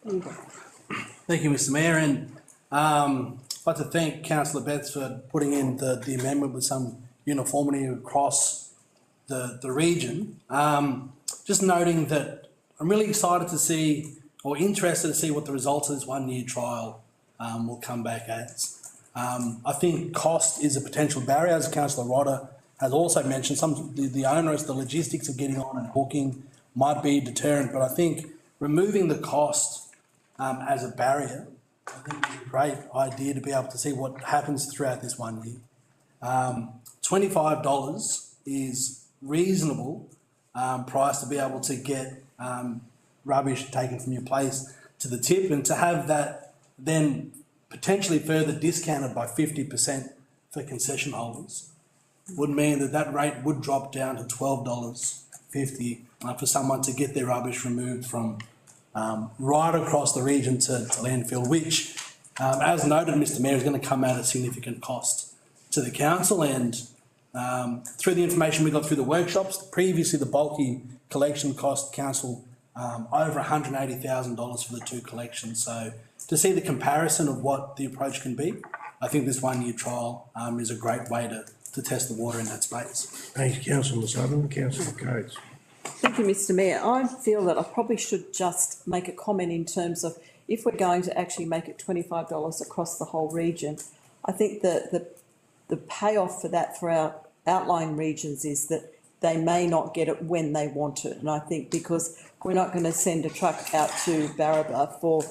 Thank you, Mr Mayor, and I'd like to thank councillor Betts for putting in the amendment with some uniformity across the region. Just noting that I'm really excited to see, or interested to see, what the results of this 1 year trial will come back as. I think cost is a potential barrier, as councillor Rodder has also mentioned. The onerous, the logistics of getting on and hooking might be a deterrent, but I think removing the cost as a barrier, I think is a great idea to be able to see what happens throughout this 1 year. $25 is reasonable price to be able to get rubbish taken from your place to the tip, and to have that then potentially further discounted by 50% for concession holders would mean that rate would drop down to $12.50 for someone to get their rubbish removed from right across the region to landfill, which, as noted, Mr Mayor, is going to come at a significant cost to the council. And through the information we got through the workshops, previously the bulky collection cost council over $180,000 for the two collections. So to see the comparison of what the approach can be I think this 1 year trial is a great way to test the water in that space. Thanks, councillor Sutherland. Councillor Coates. Thank you, Mr Mayor. I feel that I probably should just make a comment in terms of if we're going to actually make it $25 across the whole region, I think that the payoff for that for our outlying regions is that they may not get it when they want it. And I think because we're not going to send a truck out to Barraba for,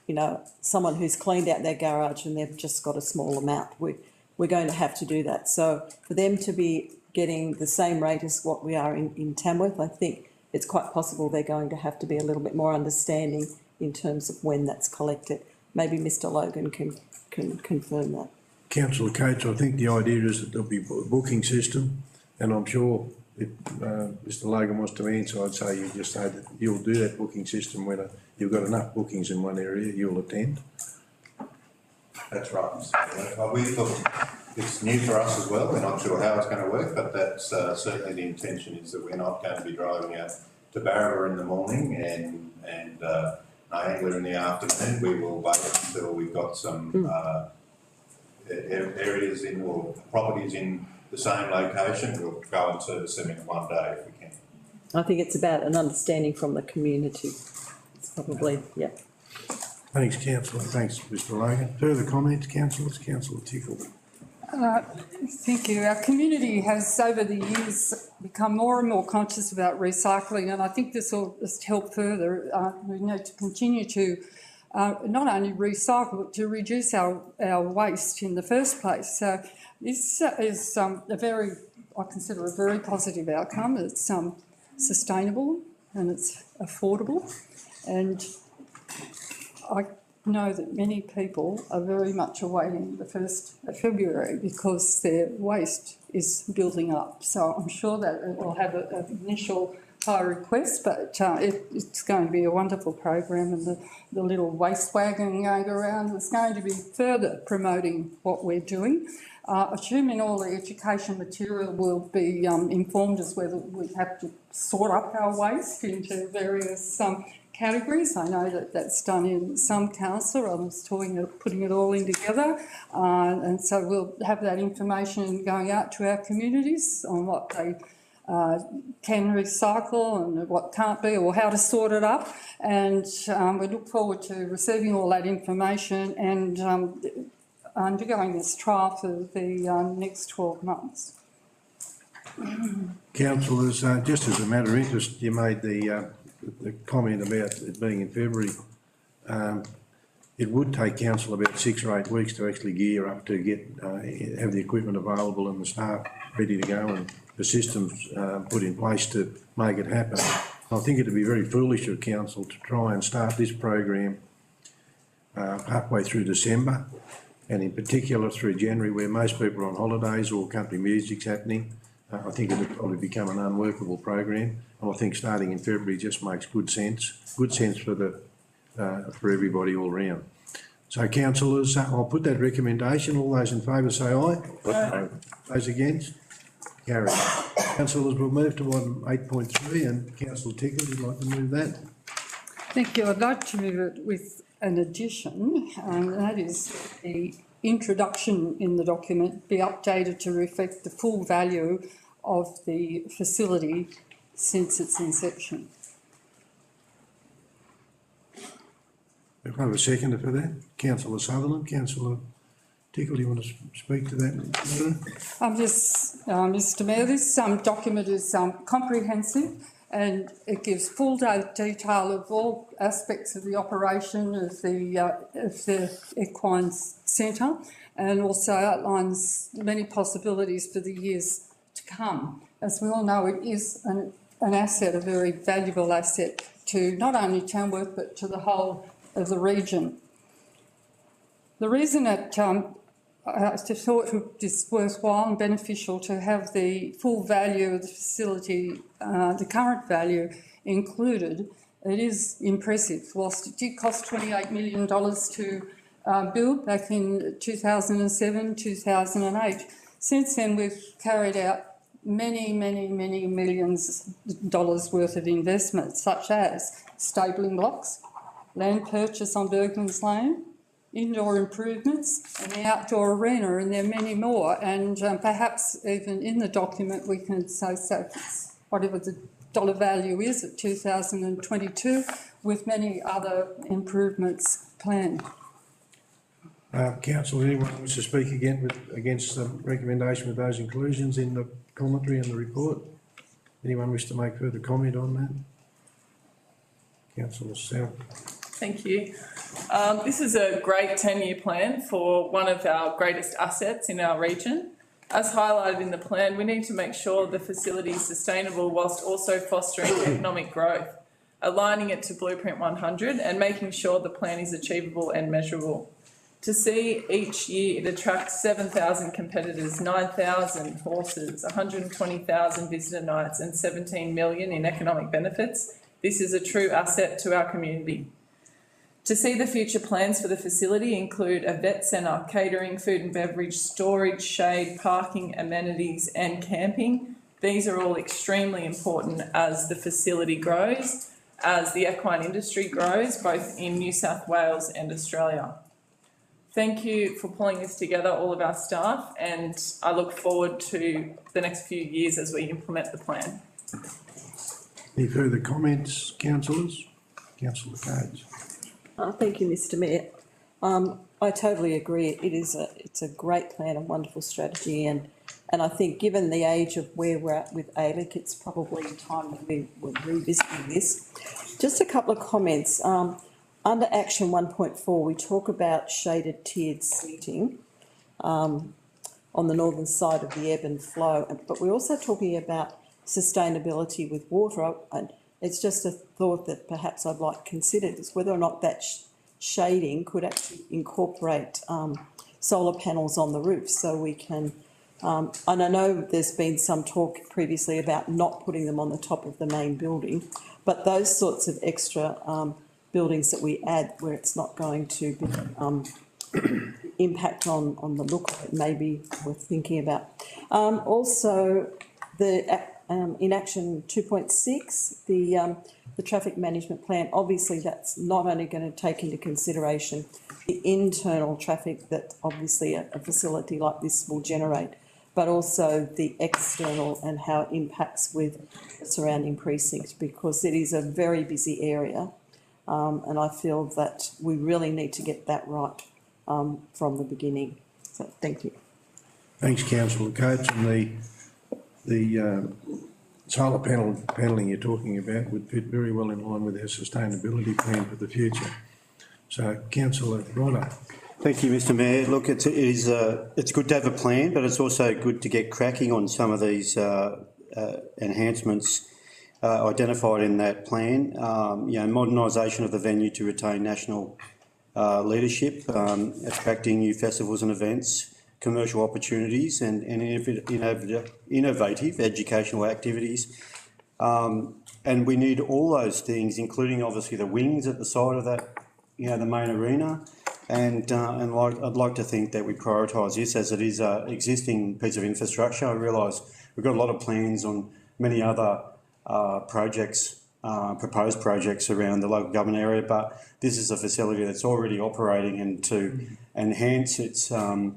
you know, someone who's cleaned out their garage and they've just got a small amount. We're going to have to do that. So for them to be getting the same rate as what we are in Tamworth, I think it's quite possible they're going to have to be a little bit more understanding in terms of when that's collected. Maybe Mr Logan can confirm that. Councillor Coates, I think the idea is that there'll be a booking system, and I'm sure if Mr Logan wants to answer, I'd say you just say that you'll do that booking system when you've got enough bookings in one area, you'll attend. That's right, Mr. Mayor. Look, it's new for us as well. We're not sure how it's going to work, but that's certainly the intention is that we're not going to be driving out to Barraba in the morning and Niagara in the afternoon. We will wait until we've got some areas or properties in the same location. We'll go and service them in one day if we can. I think it's about an understanding from the community. It's probably, yeah. Thanks, councillor. Thanks, Mr Logan. Further comments, councillors? Councillor Tickle. Thank you. Our community has over the years become more and more conscious about recycling, and I think this will just help further. We need to continue to not only recycle but to reduce our waste in the first place. So this is I consider a very positive outcome. It's sustainable and it's affordable, and I know that many people are very much awaiting the 1st of February because their waste is building up. So I'm sure that it will have an initial high request, but it's going to be a wonderful program, and the little waste wagon going around is going to be further promoting what we're doing. Assuming all the education material will be informed as whether we have to sort up our waste into various categories. I know that that's done in some council. I was putting it all in together, and so we'll have that information going out to our communities on what they can recycle and what can't be, or how to sort it up. And we look forward to receiving all that information and undergoing this trial for the next 12 months. Councillors, just as a matter of interest, you made the comment about it being in February. It would take council about 6 or 8 weeks to actually gear up to have the equipment available and the staff ready to go and the systems put in place to make it happen. I think it'd be very foolish of council to try and start this program halfway through December, and in particular through January, where most people are on holidays or country music's happening. I think it would probably become an unworkable program. And I think starting in February just makes good sense for everybody all round. So councillors, I'll put that recommendation. All those in favour say aye. Aye. Those against? Carried. Councillors, we'll move to item 8.3, and Councillor Tickle, would you like to move that? Thank you. I'd like to move it with an addition, and that is the introduction in the document be updated to reflect the full value of the facility since its inception. We'll have a seconder for that. Councillor Sutherland. Councillor Tickle, do you want to speak to that? Mr Mayor, this document is comprehensive, and it gives full detail of all aspects of the operation of the Equine Centre, and also outlines many possibilities for the years to come. As we all know, it is an asset, a very valuable asset to not only Tamworth but to the whole of the region. The reason that I thought it was worthwhile and beneficial to have the full value of the facility, the current value included, it is impressive. Whilst it did cost $28 million to build back in 2007, 2008, since then we've carried out many millions of dollars worth of investment, such as stabling blocks, land purchase on Bergman's Lane, indoor improvements and the outdoor arena, and there are many more. And perhaps even in the document we can say so whatever the dollar value is at 2022, with many other improvements planned. Councillor, anyone wish to speak against the recommendation with those inclusions in the commentary and the report? Anyone wish to make further comment on that? Councillor South. Thank you. This is a great 10-year plan for one of our greatest assets in our region. As highlighted in the plan, we need to make sure the facility is sustainable whilst also fostering economic growth, aligning it to Blueprint 100 and making sure the plan is achievable and measurable. To see each year it attracts 7,000 competitors, 9,000 horses, 120,000 visitor nights and 17 million in economic benefits, this is a true asset to our community. To see the future plans for the facility include a vet centre, catering, food and beverage, storage, shade, parking, amenities and camping. These are all extremely important as the facility grows, as the equine industry grows, both in New South Wales and Australia. Thank you for pulling this together, all of our staff, and I look forward to the next few years as we implement the plan. Any further comments, councillors? Councillor Coates. Thank you, Mr Mayor. I totally agree. It's a great plan and wonderful strategy, and I think given the age of where we're at with ALEC, it's probably time that we're revisiting this. Just a couple of comments. Under Action 1.4, we talk about shaded tiered seating on the northern side of the ebb and flow, but we're also talking about sustainability with water. And it's just a thought that perhaps I'd like considered is whether or not that shading could actually incorporate solar panels on the roof, so we can. And I know there's been some talk previously about not putting them on the top of the main building, but those sorts of extra buildings that we add where it's not going to be, impact on the look of it may be worth thinking about. Also, in Action 2.6, the traffic management plan, obviously that's not only going to take into consideration the internal traffic that obviously a facility like this will generate, but also the external and how it impacts with the surrounding precincts, because it is a very busy area. And I feel that we really need to get that right from the beginning. So, thank you. Thanks, Councillor Coates. And the solar panelling you're talking about would fit very well in line with our sustainability plan for the future. So, Councillor Rodder. Thank you, Mr Mayor. Look, it's good to have a plan, but it's also good to get cracking on some of these enhancements identified in that plan. Modernisation of the venue to retain national leadership, attracting new festivals and events, commercial opportunities and innovative educational activities. And we need all those things, including obviously the wings at the side of that, the main arena. And I'd like to think that we prioritise this as it is an existing piece of infrastructure. I realise we've got a lot of plans on many other projects, proposed projects around the local government area, but this is a facility that's already operating, and to enhance its value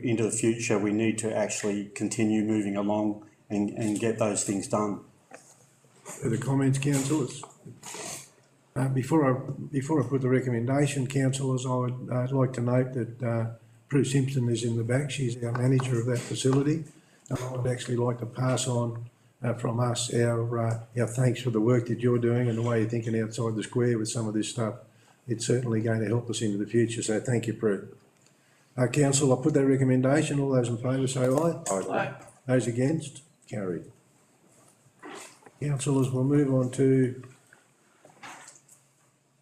into the future, we need to actually continue moving along and get those things done. Further comments, councillors? Before I put the recommendation, councillors, I'd like to note that Prue Simpson is in the back. She's our manager of that facility. And I would actually like to pass on from us our thanks for the work that you're doing and the way you're thinking outside the square with some of this stuff. It's certainly going to help us into the future. So thank you, Prue. Council, I'll put that recommendation. All those in favour say aye. Aye. Those against? Carried. Councillors, we'll move on to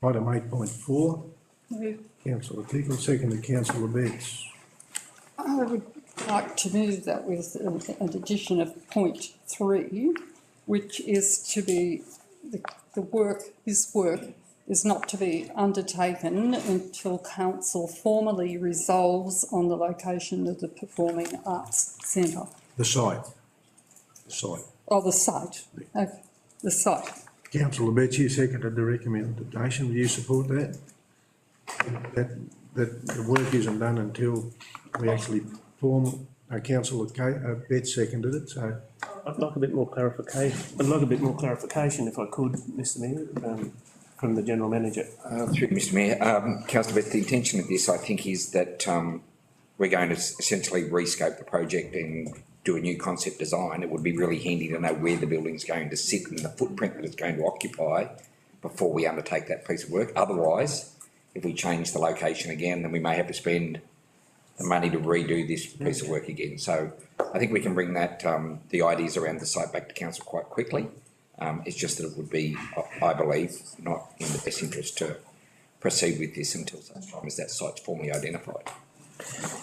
item 8.4. Councillor Tickle, seconded Councillor Betts. I would like to move that with an addition of point 3, which is to be this work is not to be undertaken until council formally resolves on the location of the Performing Arts Centre. The site. The site. Oh, the site. Okay. The site. Councillor Betts, you seconded the recommendation. Do you support that? that the work isn't done until we actually form, councillor Betts seconded it, so. I'd like a bit more clarification. I'd like a bit more clarification if I could, Mr Mayor, from the General Manager. Through Mr Mayor, councillor Beth, the intention of this, I think, is that we're going to essentially rescope the project and do a new concept design. It would be really handy to know where the building's going to sit and the footprint that it's going to occupy before we undertake that piece of work. Otherwise, if we change the location again, then we may have to spend the money to redo this piece of work again. So I think we can bring that, the ideas around the site back to council quite quickly. It's just that it would be, I believe, not in the best interest to proceed with this until such time as that site's formally identified.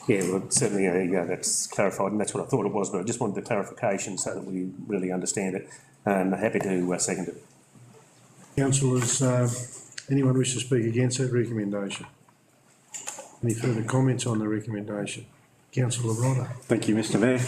Yeah, well, certainly that's clarified, and that's what I thought it was, but I just wanted the clarification so that we really understand it. And happy to second it. Councillors, anyone wish to speak against that recommendation? Any further comments on the recommendation? Councillor Rodder. Thank you, Mr Mayor.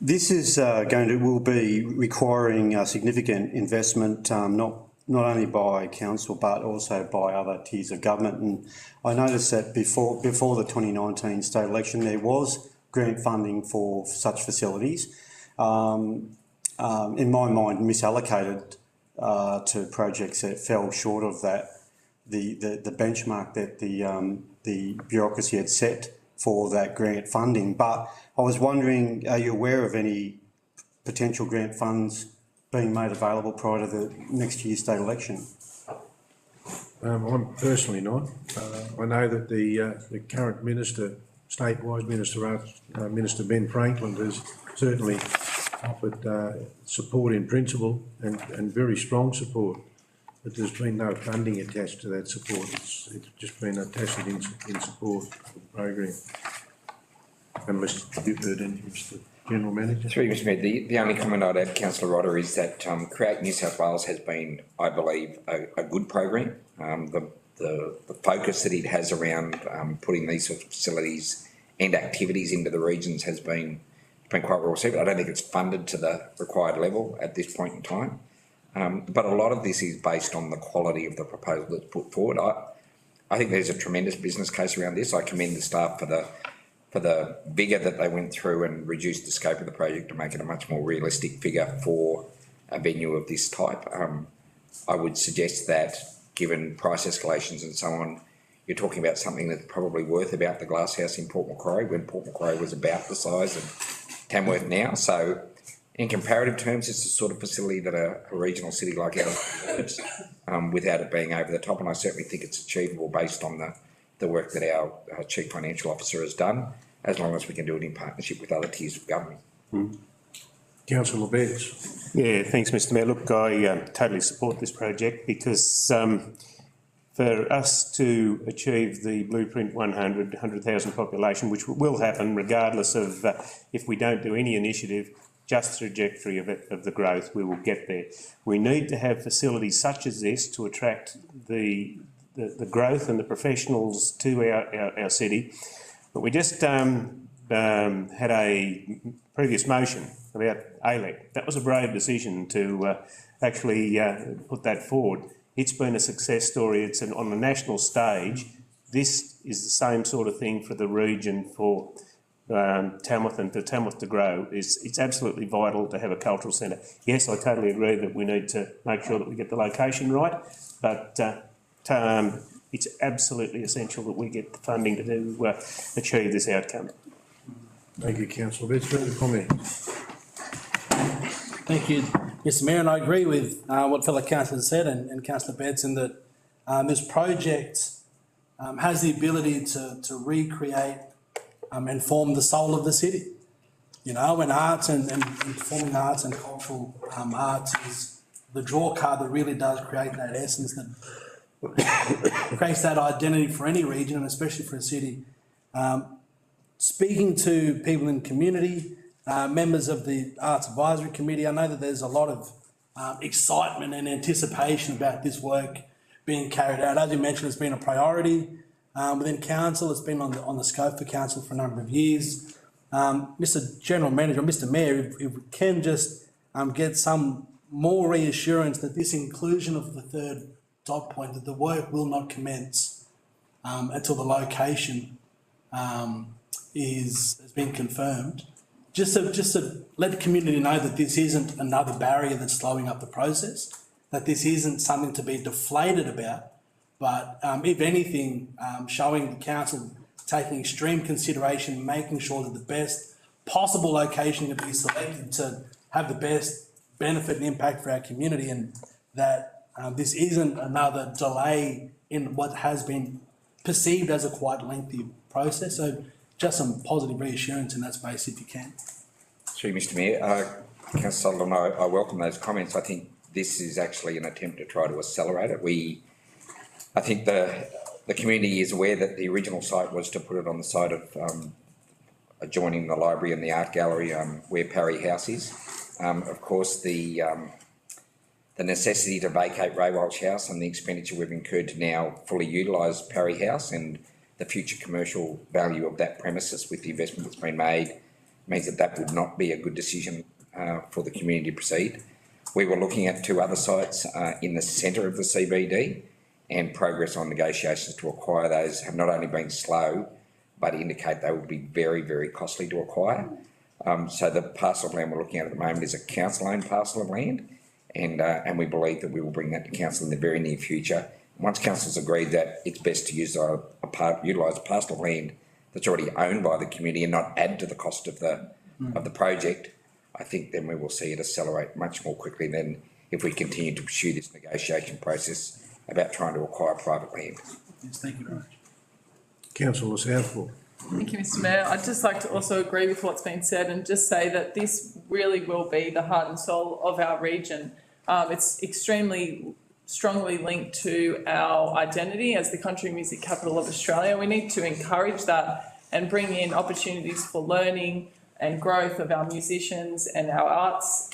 This is will be requiring significant investment, not only by council but also by other tiers of government. And I noticed that before the 2019 state election, there was grant funding for such facilities. In my mind, misallocated to projects that fell short of that, the benchmark that the bureaucracy had set for that grant funding. But I was wondering, are you aware of any potential grant funds being made available prior to the next year's state election? I'm personally not. I know that the current minister, state-wise Minister, Minister Ben Franklin, has certainly offered support in principle and very strong support, but there's been no funding attached to that support. It's just been attached in support of the program. Unless you've heard anything, Mr General Manager. Through you, Mr Mayor, the only comment I'd add, councillor Rodder, is that Create New South Wales has been, I believe, a good program. The focus that it has around putting these sorts of facilities and activities into the regions has been quite well received. I don't think it's funded to the required level at this point in time. But a lot of this is based on the quality of the proposal that's put forward. I think there's a tremendous business case around this. I commend the staff for the vigour that they went through and reduced the scope of the project to make it a much more realistic figure for a venue of this type. I would suggest that, given price escalations and so on, you're talking about something that's probably worth about the Glass House in Port Macquarie, when Port Macquarie was about the size of Tamworth now. So in comparative terms, it's the sort of facility that a regional city like ours deserves, without it being over the top. And I certainly think it's achievable based on the work that our Chief Financial Officer has done, as long as we can do it in partnership with other tiers of government. Councillor Betts. Yeah, thanks, Mr Mayor. Look, I totally support this project because for us to achieve the Blueprint 100,000 population, which will happen regardless of if we don't do any initiative, just the trajectory of the growth, we will get there. We need to have facilities such as this to attract the growth and the professionals to our city. But we just had a previous motion about ALEC. That was a brave decision to actually put that forward. It's been a success story. It's on the national stage. This is the same sort of thing for the region, for Tamworth and for Tamworth to grow. It's absolutely vital to have a cultural centre. Yes, I totally agree that we need to make sure that we get the location right, but it's absolutely essential that we get the funding to achieve this outcome. Thank you, Councillor Betts. Further comment? Thank you, Mr Mayor, and I agree with what fellow councillors said and Councillor Betts in that this project has the ability to recreate and form the soul of the city. You know, when arts and performing arts and cultural arts is the draw card that really does create that essence that creates that identity for any region and especially for a city. Speaking to people in community, members of the Arts Advisory Committee, I know that there's a lot of excitement and anticipation about this work being carried out. As you mentioned, it's been a priority within council. It's been on the scope for council for a number of years. Mr General Manager, Mr Mayor, if we can just get some more reassurance that this inclusion of the third dot point, that the work will not commence until the location has been confirmed. Just to let the community know that this isn't another barrier that's slowing up the process, that this isn't something to be deflated about, but if anything, showing the council taking extreme consideration, making sure that the best possible location can be selected to have the best benefit and impact for our community, and that this isn't another delay in what has been perceived as a quite lengthy process. So just some positive reassurance in that space if you can. Through Mr Mayor, Councillor Sullivan, I welcome those comments. I think this is actually an attempt to try to accelerate it. I think the community is aware that the original site was to put it on the side of adjoining the library and the art gallery where Parry House is. Of course, the necessity to vacate Ray Walsh House and the expenditure we've incurred to now fully utilise Parry House and the future commercial value of that premises with the investment that's been made means that would not be a good decision for the community to proceed. We were looking at 2 other sites in the centre of the CBD, and progress on negotiations to acquire those have not only been slow, but indicate they would be very, very costly to acquire. So the parcel of land we're looking at the moment is a council-owned parcel of land, and we believe that we will bring that to council in the very near future. Once council's agreed that it's best to use utilise a parcel of land that's already owned by the community and not add to the cost of the project, I think then we will see it accelerate much more quickly than if we continue to pursue this negotiation process about trying to acquire private land. Yes, thank you very much. Councillor Southwell. Thank you, Mr Mayor. I'd just like to also agree with what's been said and just say that this really will be the heart and soul of our region. It's extremely strongly linked to our identity as the country music capital of Australia. We need to encourage that and bring in opportunities for learning and growth of our musicians and our arts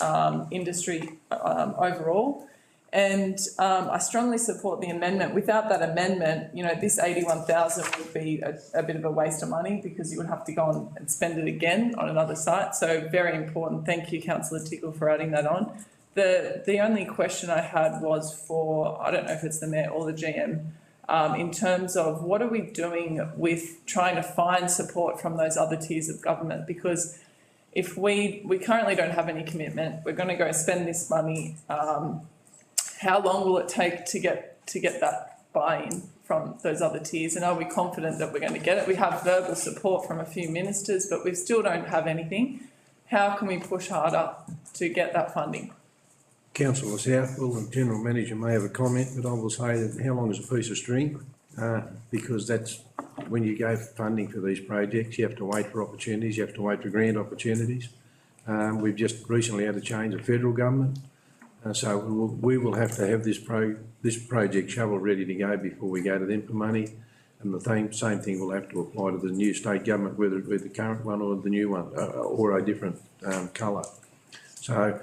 industry overall. And I strongly support the amendment. Without that amendment, you know, this 81,000 would be a bit of a waste of money because you would have to go on and spend it again on another site. So very important. Thank you, Councillor Tickle, for adding that on. The only question I had was for, I don't know if it's the Mayor or the GM, in terms of what are we doing with trying to find support from those other tiers of government? Because if we currently don't have any commitment, we're going to go spend this money. How long will it take to get that buy-in from those other tiers? And are we confident that we're going to get it? We have verbal support from a few ministers, but we still don't have anything. How can we push harder to get that funding? Councillor Southwell, the General Manager may have a comment, but I will say that how long is a piece of string? Because that's when you go for funding for these projects, you have to wait for opportunities, you have to wait for grant opportunities. We've just recently had a change of federal government. So we will have to have this project shovel ready to go before we go to them for money, and the same thing will have to apply to the new state government, whether it be the current one or the new one, or a different colour. So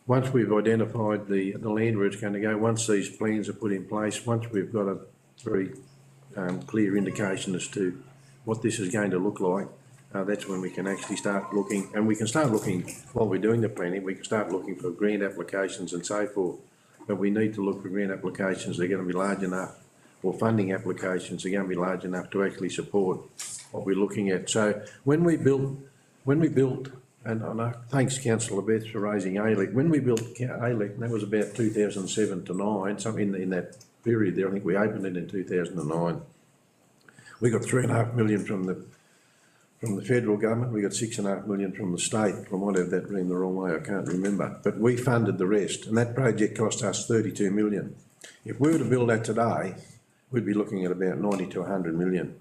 once we've identified the land where it's going to go, once these plans are put in place, once we've got a very clear indication as to what this is going to look like, that's when we can actually start looking, and we can start looking while we're doing the planning, we can start looking for grant applications and so forth. But we need to look for grant applications that are going to be large enough, or funding applications that are going to be large enough to actually support what we're looking at. So when we built, and thanks Councillor Beth for raising ALEC, when we built ALEC, that was about 2007 to 9, something in that period there, I think we opened it in 2009. We got $3.5 million from the federal government, we got $6.5 million from the state. I might have that written the wrong way, I can't remember. But we funded the rest, and that project cost us $32 million. If we were to build that today, we'd be looking at about 90 to 100 million.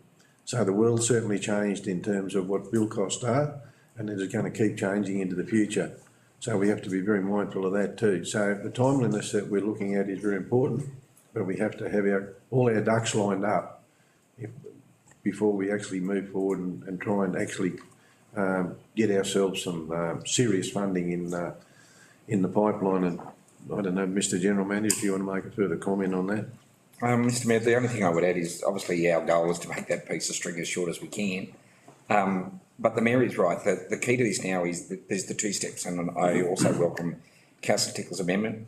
So the world's certainly changed in terms of what build costs are, and it is going to keep changing into the future. So we have to be very mindful of that too. So the timeliness that we're looking at is very important, but we have to have all our ducks lined up before we actually move forward and try and actually get ourselves some serious funding in the pipeline. And I don't know, Mr. General Manager, do you want to make a further comment on that? Mr Mayor, the only thing I would add is obviously our goal is to make that piece of string as short as we can. But the Mayor is right. The key to this now is that there's the 2 steps, and I also welcome Councillor Tickle's amendment.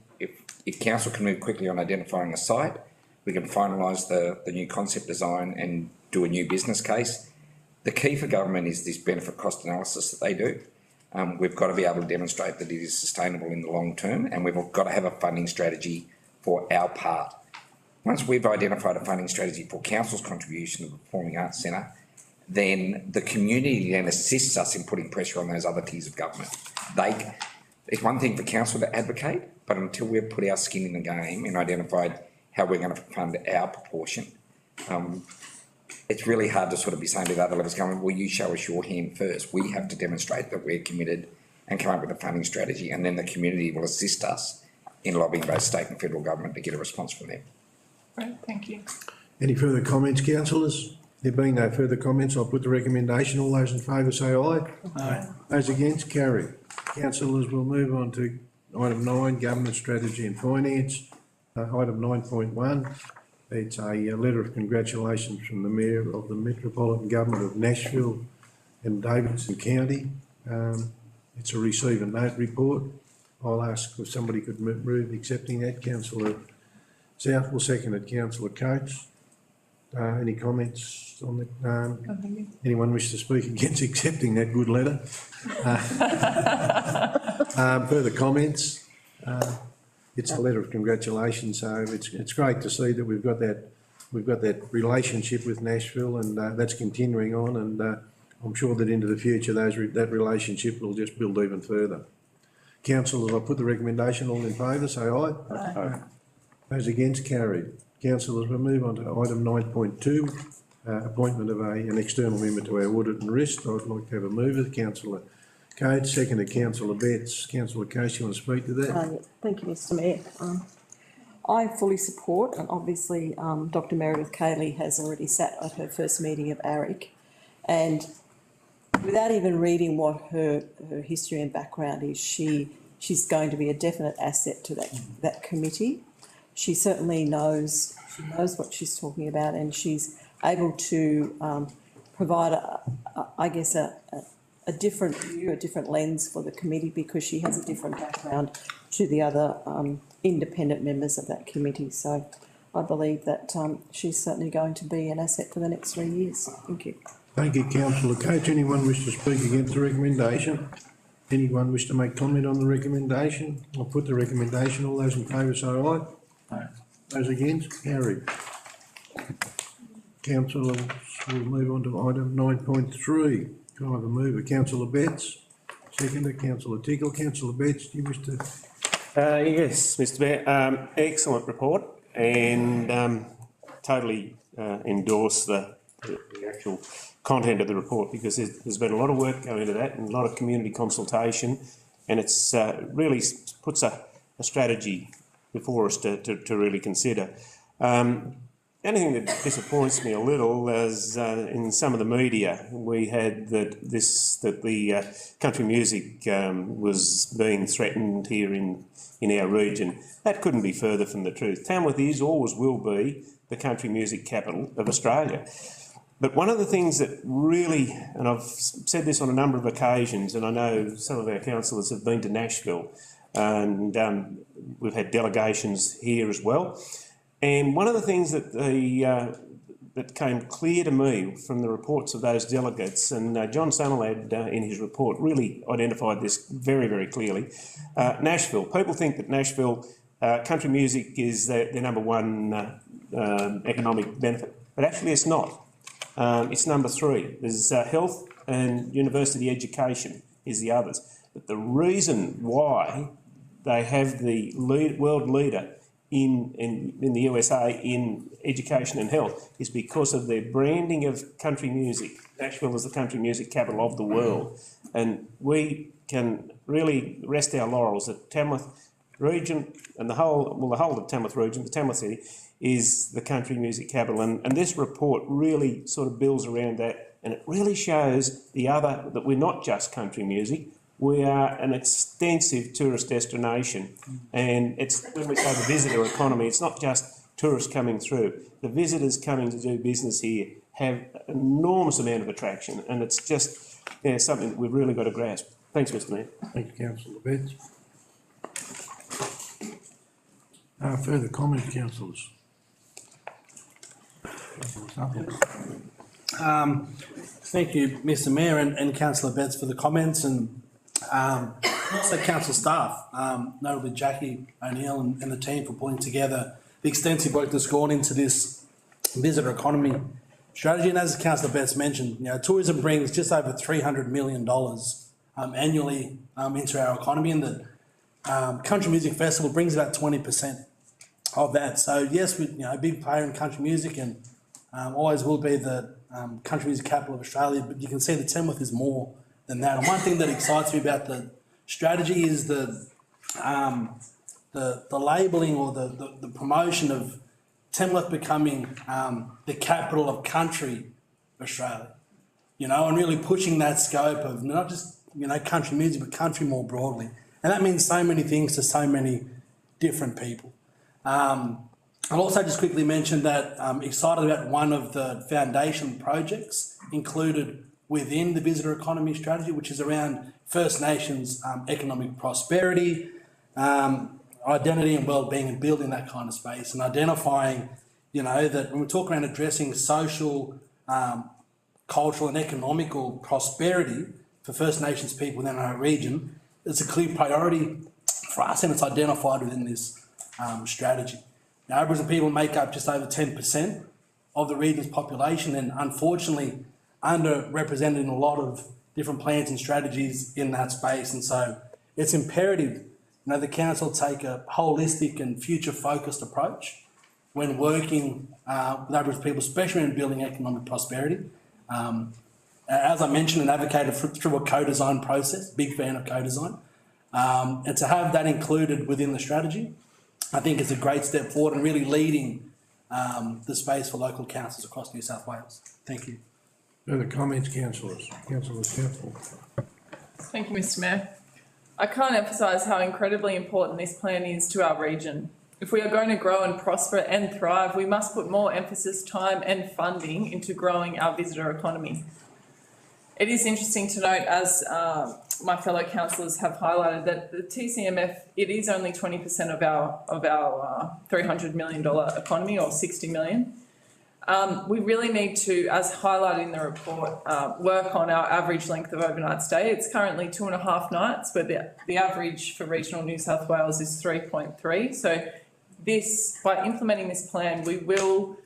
If Council can move quickly on identifying a site, we can finalise the new concept design and do a new business case. The key for government is this benefit cost analysis that they do. We've got to be able to demonstrate that it is sustainable in the long term, and we've got to have a funding strategy for our part. Once we've identified a funding strategy for council's contribution to the Performing Arts Centre, then the community then assists us in putting pressure on those other tiers of government. It's one thing for council to advocate, but until we've put our skin in the game and identified how we're going to fund our proportion, it's really hard to sort of be saying to the other levels, going, well, you show us your hand first. We have to demonstrate that we're committed and come up with a funding strategy, and then the community will assist us in lobbying both state and federal government to get a response from them. Right, thank you. Any further comments, councillors? There being no further comments, I'll put the recommendation. All those in favour say aye. Aye. Those against, carry. Councillors, we'll move on to item 9, Government Strategy and Finance. Item 9.1, it's a letter of congratulations from the Mayor of the Metropolitan Government of Nashville and Davidson County. It's a receive and note report. I'll ask if somebody could move accepting that. Councillor South will second it. Councillor Coates. Any comments on the, anyone wish to speak against accepting that good letter? Further comments? It's a letter of congratulations, so it's great to see that we've got that relationship with Nashville, and that's continuing on, and I'm sure that into the future that relationship will just build even further. Councillors, I'll put the recommendation. All in favour, say aye. Aye. Those against, carried. Councillors, we'll move on to item 9.2, appointment of an external member to our audit and risk. I'd like to have a mover. Councillor Coates, seconded Councillor Betts. Councillor Coates, you want to speak to that? Thank you, Mr Mayor. I fully support, and obviously Dr Meredith Cayley has already sat at her first meeting of ARIC, and without even reading what her history and background is, she's going to be a definite asset to that committee. She certainly knows what she's talking about, and she's able to provide, a different view, a different lens for the committee, because she has a different background to the other independent members of that committee. So I believe that she's certainly going to be an asset for the next 3 years. Thank you. Thank you, Councillor Coates. Anyone wish to speak against the recommendation? Anyone wish to make comment on the recommendation? I'll put the recommendation. All those in favour say aye. Aye. Those against, carried. Councillors, we'll move on to item 9.3. Can I have a mover? Councillor Betts, seconded. Councillor Tickle. Councillor Betts, do you wish to? Yes, Mr Mayor. Excellent report, and totally endorse the actual content of the report, because there's been a lot of work going into that and a lot of community consultation, and it's really puts a strategy before us to really consider. Anything that disappoints me a little is in some of the media we had that the country music was being threatened here in our region. That couldn't be further from the truth. Tamworth is, always will be, the country music capital of Australia. But one of the things that really, and I've said this on a number of occasions, and I know some of our councillors have been to Nashville, and we've had delegations here as well. And one of the things that that came clear to me from the reports of those delegates, and John Summerlad in his report really identified this very, very clearly. Nashville. People think that Nashville country music is their number one economic benefit, but actually it's not. It's number 3. There's health and university education is the others. But the reason why they have the world leader in the USA in education and health is because of their branding of country music. Nashville is the country music capital of the world, and we can really rest our laurels that Tamworth region and the whole of Tamworth region, the Tamworth city, is the country music capital, and this report really sort of builds around that, and it really shows that we're not just country music. We are an extensive tourist destination, and it's, when we say the visitor economy, it's not just tourists coming through. The visitors coming to do business here have an enormous amount of attraction, and it's just something that we've really got to grasp. Thanks, Mr Mayor. Thank you, Councillor Betts. Further comments, councillors? Thank you, Mr Mayor and Councillor Betts for the comments, and also council staff, notably Jackie O'Neill and the team for putting together the extensive work that's gone into this visitor economy strategy. And as Councillor Betts mentioned, tourism brings just over $300 million annually into our economy, and the Country Music Festival brings about 20% of that. So yes, we a big player in country music, and always will be the country music capital of Australia. But you can see that Tamworth is more than that. And one thing that excites me about the strategy is the labelling or the promotion of Tamworth becoming the capital of country Australia. And really pushing that scope of not just country music, but country more broadly. And that means so many things to so many different people. I'll also just quickly mention that I'm excited about one of the foundation projects included within the visitor economy strategy, which is around First Nations economic prosperity, identity and wellbeing, and building that kind of space, and identifying, that when we talk around addressing social, cultural and economical prosperity for First Nations people within our region, it's a clear priority for us, and it's identified within this strategy. Now, Aboriginal people make up just over 10% of the region's population, and unfortunately underrepresented in a lot of different plans and strategies in that space. And so it's imperative, the council take a holistic and future-focused approach when working with Aboriginal people, especially in building economic prosperity. As I mentioned, and advocated through a co-design process, big fan of co-design, and to have that included within the strategy, I think it's a great step forward and really leading the space for local councils across New South Wales. Thank you. Further comments, councillors? Councillor Temple. Thank you, Mr Mayor. I can't emphasise how incredibly important this plan is to our region. If we are going to grow and prosper and thrive, we must put more emphasis, time and funding into growing our visitor economy. It is interesting to note, as my fellow councillors have highlighted, that the TCMF, it is only 20% of our $300 million economy, or 60 million. We really need to, as highlighted in the report, work on our average length of overnight stay. It's currently 2.5 nights, where the average for regional New South Wales is 3.3. So by implementing this plan, we will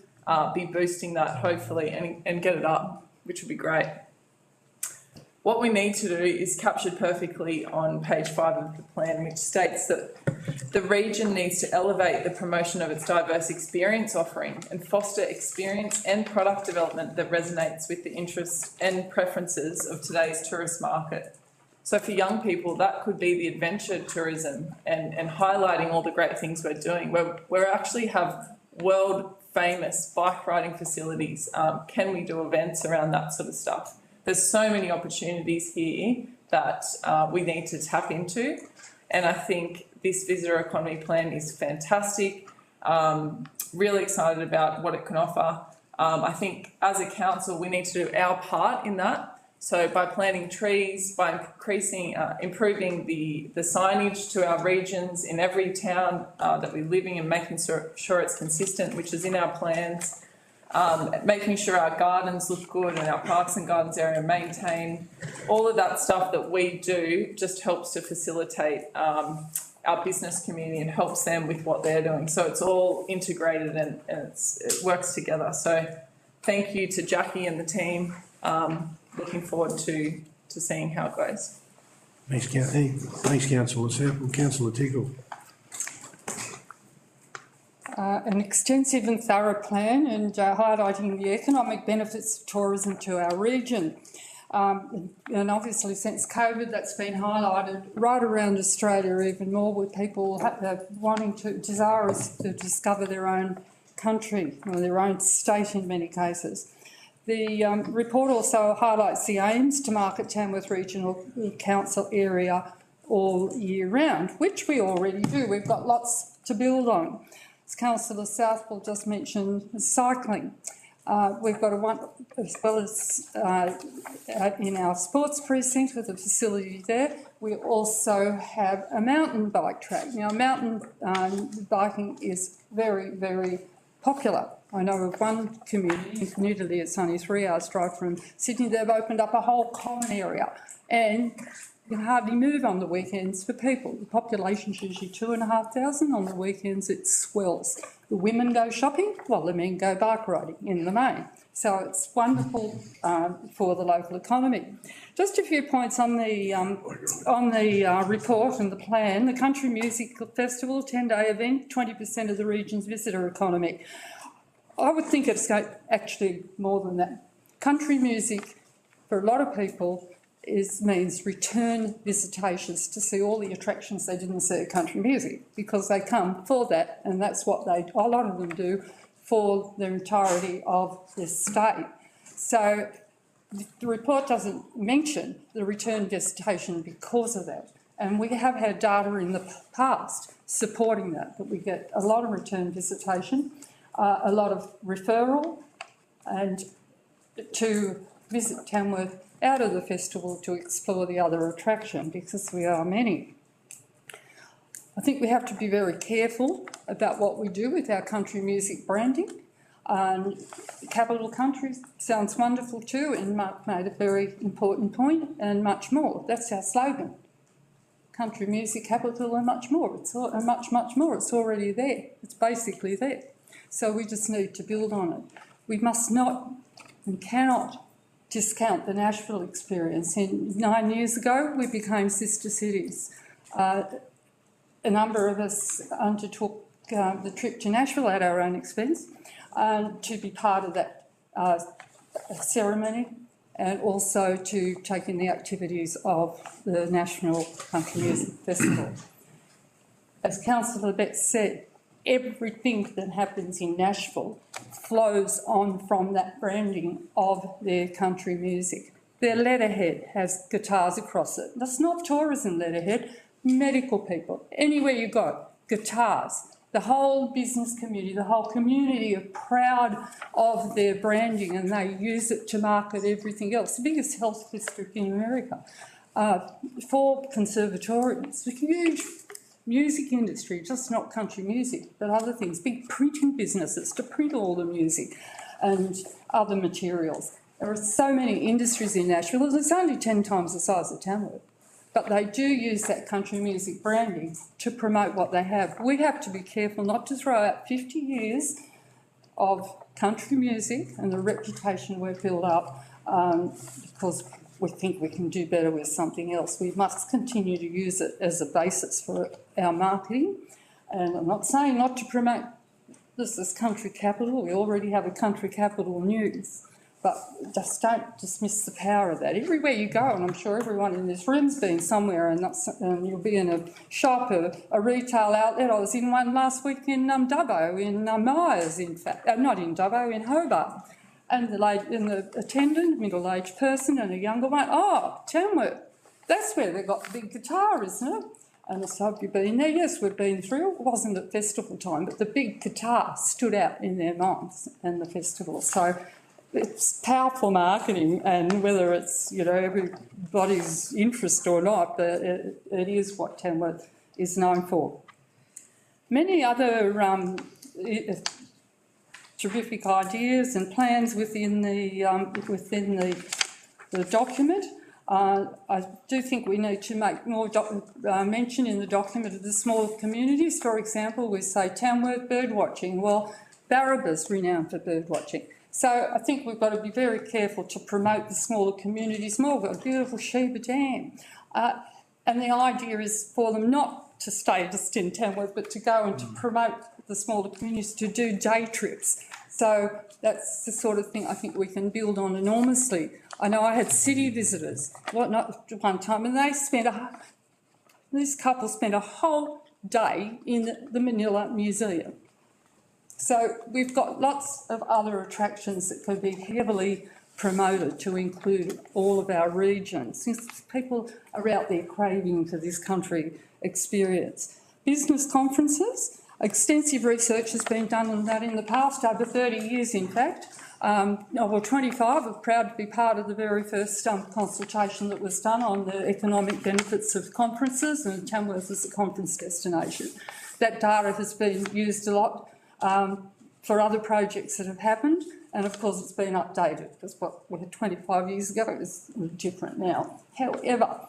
be boosting that, hopefully, and get it up, which would be great. What we need to do is captured perfectly on page 5 of the plan, which states that the region needs to elevate the promotion of its diverse experience offering and foster experience and product development that resonates with the interests and preferences of today's tourist market. So for young people, that could be the adventure tourism and highlighting all the great things we're doing. We actually have world famous bike riding facilities. Can we do events around that sort of stuff? There's so many opportunities here that we need to tap into, and I think this visitor economy plan is fantastic. Really excited about what it can offer. I think as a council we need to do our part in that. So by planting trees, by improving the signage to our regions in every town that we live in, and making sure it's consistent, which is in our plans. Making sure our gardens look good and our parks and gardens area maintained. All of that stuff that we do just helps to facilitate our business community and helps them with what they're doing. So it's all integrated and it works together. So thank you to Jackie and the team. Looking forward to seeing how it goes. Thanks, Councillor Temple. Councillor Tickle. An extensive and thorough plan, and highlighting the economic benefits of tourism to our region. And obviously since COVID, that's been highlighted right around Australia even more, with people desirous to discover their own country or their own state in many cases. The report also highlights the aims to market Tamworth Regional Council area all year round, which we already do. We've got lots to build on. As Councillor Southwell just mentioned, cycling. We've got as well as in our sports precinct with a facility there, we also have a mountain bike track. Now, mountain biking is very, very popular I know of one community, in Italy, it's only 3 hours drive from Sydney, they've opened up a whole common area and you can hardly move on the weekends for people. The population's usually 2,500, on the weekends it swells. The women go shopping while the men go bike riding in the main. So it's wonderful for the local economy. Just a few points on the report and the plan. The Country Music Festival, 10-day event, 20% of the region's visitor economy. I would think it's actually more than that. Country music, for a lot of people, means return visitations to see all the attractions they didn't see at country music, because they come for that, and that's what a lot of them do for the entirety of their stay. So the report doesn't mention the return visitation because of that. And we have had data in the past supporting that we get a lot of return visitation, a lot of referral, and to visit Tamworth out of the festival to explore the other attraction, because we are many. I think we have to be very careful about what we do with our country music branding. Capital Country sounds wonderful too, and Mark made a very important point, and much more. That's our slogan. Country music capital and much more. It's much more. It's already there. It's basically there. So we just need to build on it. We must not and cannot discount the Nashville experience. 9 years ago, we became sister cities. A number of us undertook the trip to Nashville at our own expense to be part of that ceremony, and also to take in the activities of the National Country Music Festival. As Councillor Betts said, everything that happens in Nashville flows on from that branding of their country music. Their letterhead has guitars across it. That's not tourism letterhead, medical people. Anywhere you go, guitars. The whole business community, the whole community are proud of their branding, and they use it to market everything else. The biggest health district in America, 4 conservatoriums, a huge music industry, just not country music, but other things, big printing businesses to print all the music and other materials. There are so many industries in Nashville. It's only 10 times the size of Tamworth, but they do use that country music branding to promote what they have. We have to be careful not to throw out 50 years of country music and the reputation we've built up because we think we can do better with something else. We must continue to use it as a basis for our marketing. And I'm not saying not to promote this as country capital. We already have a country capital news, but just don't dismiss the power of that. Everywhere you go, and I'm sure everyone in this room's been somewhere, and you'll be in a shop, a retail outlet. I was in one last week in Dubbo, in Myers, in fact. Not in Dubbo, in Hobart. And the attendant, middle-aged person, and a younger one, oh, Tamworth, that's where they got the big guitar, isn't it? And I said, have you been there? Yes, we've been through. It wasn't at festival time, but the big guitar stood out in their minds and the festival. So it's powerful marketing, and whether it's, everybody's interest or not, but it is what Tamworth is known for. Many other terrific ideas and plans within the document. I do think we need to make more mention in the document of the smaller communities. For example, we say Tamworth bird watching. Well, Barraba's renowned for bird watching. So I think we've got to be very careful to promote the smaller communities more. We've got a beautiful Sheba Dam. And the idea is for them not to stay just in Tamworth, but to go and to promote the smaller communities, to do day trips. So that's the sort of thing I think we can build on enormously. I know I had city visitors one time, and this couple spent a whole day in the Manila Museum. So we've got lots of other attractions that could be heavily promoted to include all of our regions, since people are out there craving for this country experience. Business conferences. Extensive research has been done on that in the past, over 30 years in fact. 25, we're proud to be part of the very first consultation that was done on the economic benefits of conferences, and Tamworth is a conference destination. That data has been used a lot for other projects that have happened. And of course, it's been updated because what we had 25 years ago is different now. However,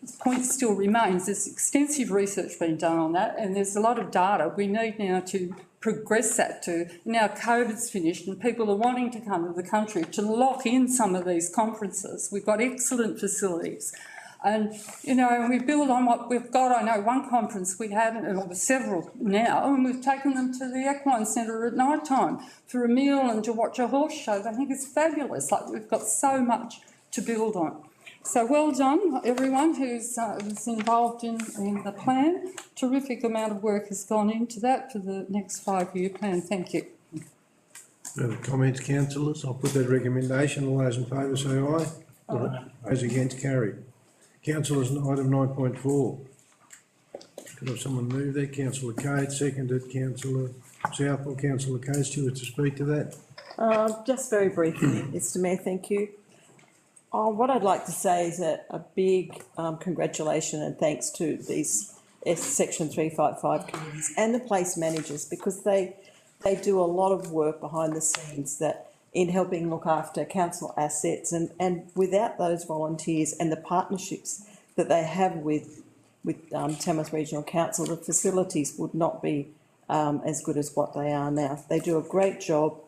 the point still remains, there's extensive research being done on that, and there's a lot of data. We need now to progress that to, now COVID's finished and people are wanting to come to the country to lock in some of these conferences. We've got excellent facilities. And, you know, we build on what we've got. I know one conference we had, and there were several now, and we've taken them to the Equine Centre at night time for a meal and to watch a horse show. I think it's fabulous. Like, we've got so much to build on. So well done, everyone who's involved in the plan. Terrific amount of work has gone into that for the next 5-year plan. Thank you. Further comments, councillors? I'll put that recommendation. All those in favour say aye. Aye. Those against, carried. Councillors, item 9.4. Could have someone move that? Councillor Cade, seconded. Councillor Southwell. Councillor Cade, do you wish to speak to that? Just very briefly, Mr Mayor, thank you. What I'd like to say is a big congratulations and thanks to these Section 355 committees and the place managers, because they do a lot of work behind the scenes that in helping look after council assets, and without those volunteers and the partnerships that they have with Tamworth Regional Council, the facilities would not be as good as what they are now. They do a great job.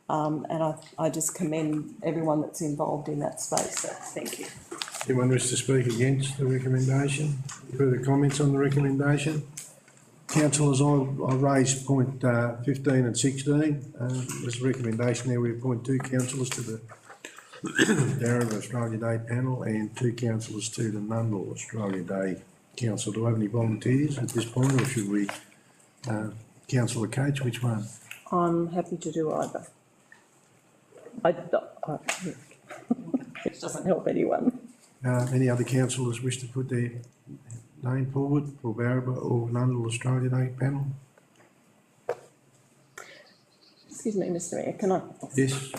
And I just commend everyone that's involved in that space, so thank you. Anyone wish to speak against the recommendation? Further comments on the recommendation? Councillors, I'll raise point 15 and 16. There's a recommendation there. We appoint 2 councillors to the Darabah Australia Day panel and 2 councillors to the Nundle Australia Day Council. Do I have any volunteers at this point, or should we? Councillor Cates, which one? I'm happy to do either. Which doesn't help anyone. Any other councillors wish to put their name forward for Barraba or Nundle Australia Day panel? Excuse me, Mr Mayor, can I? Yes.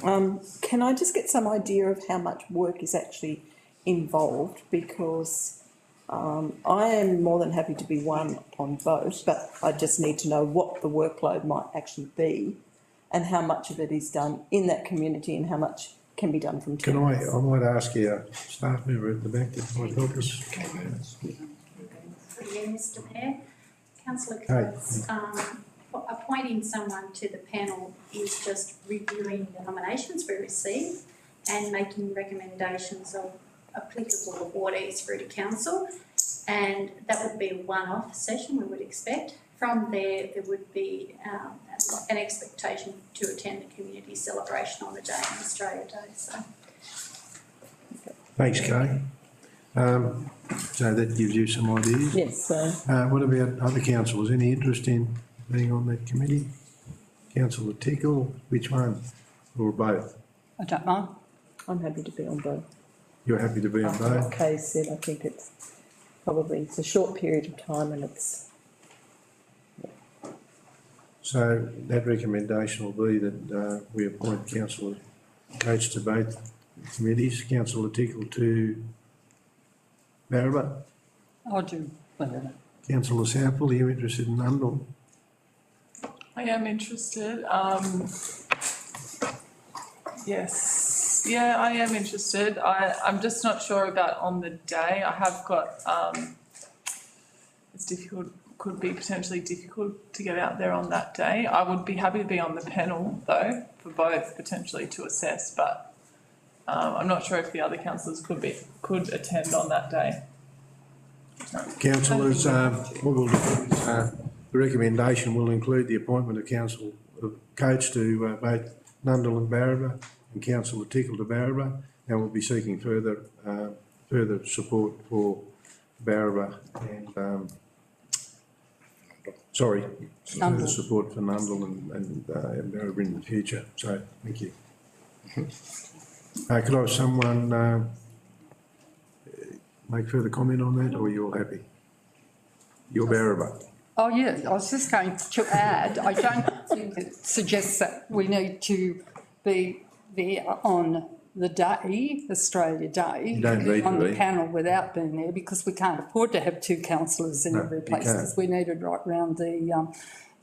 Can I just get some idea of how much work is actually involved? Because I am more than happy to be one on both, but I just need to know what the workload might actually be and how much of it is done in that community and how much can be done from Can Tamworth. I might ask a staff member at the back that might help us. Mr Mayor, Councillor Hey. Coates, appointing someone to the panel is just reviewing the nominations we receive and making recommendations of applicable awardees through to council, and that would be a one-off session we would expect. From there would be an expectation to attend the community celebration on the day on Australia Day. So. Thanks, Kay. So that gives you some ideas. Yes, What about other councillors? Any interest in being on that committee? Councillor Tickle, which one? Or both? I don't mind. I'm happy to be on both. You're happy to be on After both? what Kay said, I think it's a short period of time and it's. So that recommendation will be that we appoint Councillor Coates to both committees, Councillor Tickle to Barraba. I'll do whatever. Councillor Southwell, are you interested in Nundle? I am interested. Yes, yeah, I am interested. I'm just not sure about on the day. I have got, it's difficult, could be potentially difficult to get out there on that day. I would be happy to be on the panel though, for both potentially to assess, but I'm not sure if the other councillors could attend on that day. Councillors, what we'll do is, the recommendation will include the appointment of Councillor Coates to both Nundle and Barraba and Councillor Tickle to Barraba, and we'll be seeking further support for Barraba and further support for Nundle and Barraba in the future. So, thank you. Could I have someone make further comment on that, or you're happy? You're Barraba. Oh, yeah, I was just going to add, I don't think it suggests that we need to be there on the day, Australia Day. You don't need on to the be. panel without being there, because we can't afford to have 2 councillors in No, every you place, can't. because we need it right round the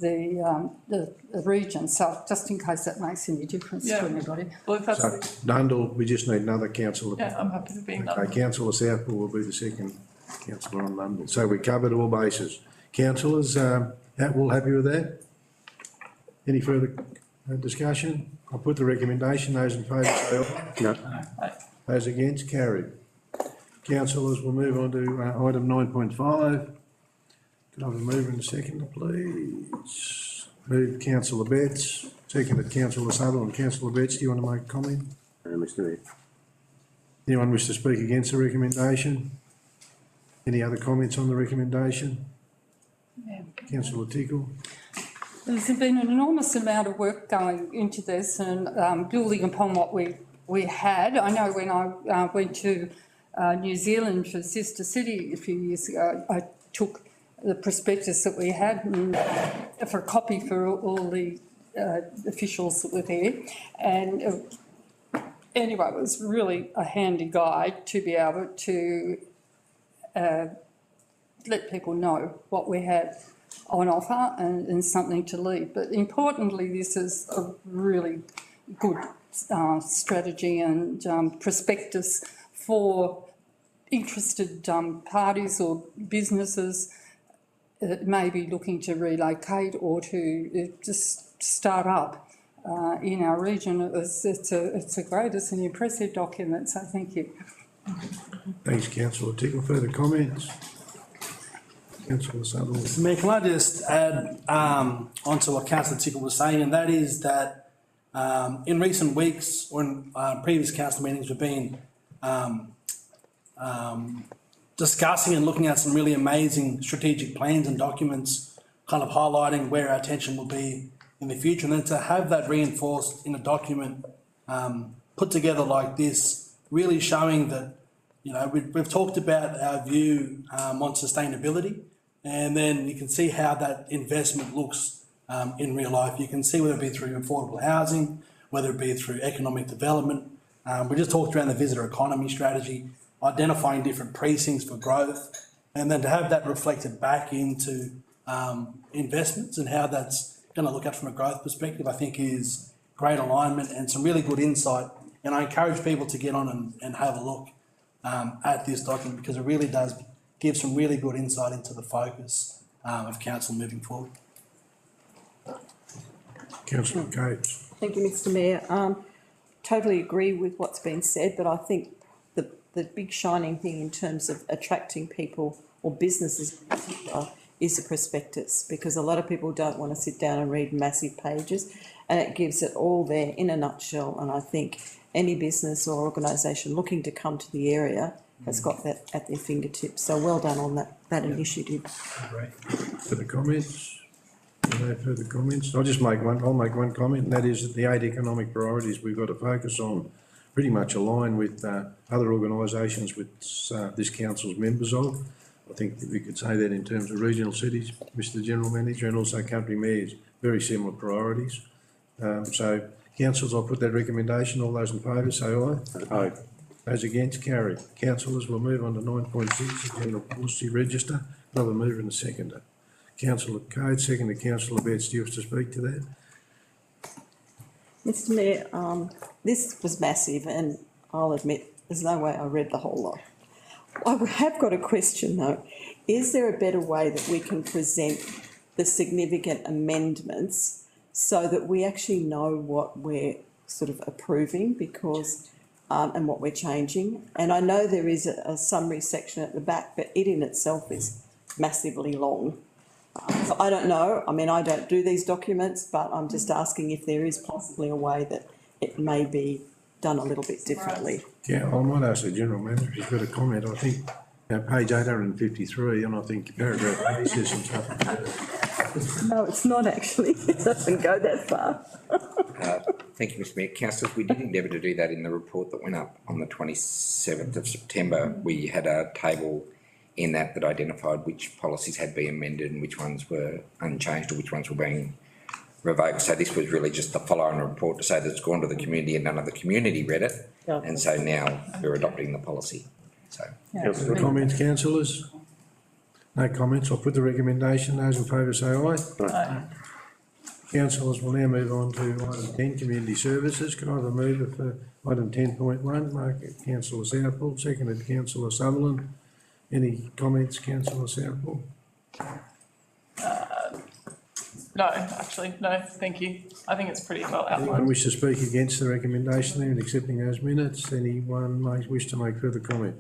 the region. So just in case that makes any difference to Yeah. anybody. Well, if that's, So Dundle, we just need another councillor. yeah, I'm happy to be Okay, done. councillor Southwell will be the second councillor on Dundle. So we covered all bases. Councillors, all happy with that? Any further discussion? I'll put the recommendation. Those in favour say aye. No. Those against, carried. Councillors, we'll move on to item 9.5. Could I have a mover and a seconder, please? Moved councillor Betts, seconded councillor Sutherland. Councillor Betts, do you want to make a comment? Mr Mayor. Anyone wish to speak against the recommendation? Any other comments on the recommendation? Councillor Tickle? There's been an enormous amount of work going into this and building upon what we had. I know when I went to New Zealand for Sister City a few years ago, I took the prospectus that we had and for a copy for all the officials that were there. And anyway, it was really a handy guide to be able to let people know what we had on offer and something to leave. But importantly, this is a really good strategy and prospectus for interested parties or businesses that may be looking to relocate or to just start up in our region. It's an impressive document, so thank you. Thanks, councillor Tickle. Further comments? Councillor Sutherland. Mr Mayor, can I just add onto what Councillor Tickle was saying, and that is that in recent weeks or in previous council meetings we've been discussing and looking at some really amazing strategic plans and documents, kind of highlighting where our attention will be in the future, and then to have that reinforced in a document put together like this, really showing that, you know, we've talked about our view on sustainability, and then you can see how that investment looks in real life. You can see whether it be through affordable housing, whether it be through economic development. We just talked around the visitor economy strategy, identifying different precincts for growth, and then to have that reflected back into investments and how that's going to look at from a growth perspective, I think is great alignment and some really good insight. And I encourage people to get on and have a look at this document, because it really does give some really good insight into the focus of council moving forward. Councillor Coates. Thank you, Mr Mayor. Totally agree with what's been said, but I think the big shining thing in terms of attracting people or businesses in particular is the prospectus, because a lot of people don't want to sit down and read massive pages, and it gives it all there in a nutshell. And I think any business or organisation looking to come to the area has got that at their fingertips. So well done on that initiative. Further comments? No further comments? I'll make one comment, and that is that the 8 economic priorities we've got to focus on pretty much align with other organisations which this council's members of. I think that we could say that in terms of regional cities, Mr General Manager, and also country mayors, very similar priorities. So, councillors, I'll put that recommendation. All those in favour say aye. Aye. Those against, carried. Councillors, we'll move on to 9.6, the General Policy Register. Another mover and a seconder. Councillor Coates, seconded Councillor Betts. Do you wish to speak to that? Mr Mayor, this was massive, and I'll admit there's no way I read the whole lot. I have got a question though. Is there a better way that we can present the significant amendments so that we actually know what we're sort of approving, because and what we're changing? And I know there is a summary section at the back, but it in itself is massively long. So I don't know. I mean, I don't do these documents, but I'm just asking if there is possibly a way that it may be done a little bit differently. Yeah, I might ask the General Manager if he's got a comment. I think page 853, and I think paragraph 8 says some stuff. No, it's not actually. It doesn't go that far. Thank you, Mr Mayor. Councillors, we did endeavour to do that in the report that went up on the 27th of September. We had a table in that identified which policies had been amended and which ones were unchanged or which ones were being revoked. So this was really just the follow-on report to say that it's gone to the community and none of the community read it. Yeah. And so now we're adopting the policy. So, Comments, councillors? No comments. I'll put the recommendation. Those in favour say aye. Aye. Councillors, we'll now move on to item 10, community services. Can I have a mover for item 10.1? Councillor Southall, seconded Councillor Sutherland. Any comments, Councillor Southall? No, actually, no, thank you. I think it's pretty well Anyone outlined. wish to speak against the recommendation there and accepting those minutes? Anyone may wish to make further comment?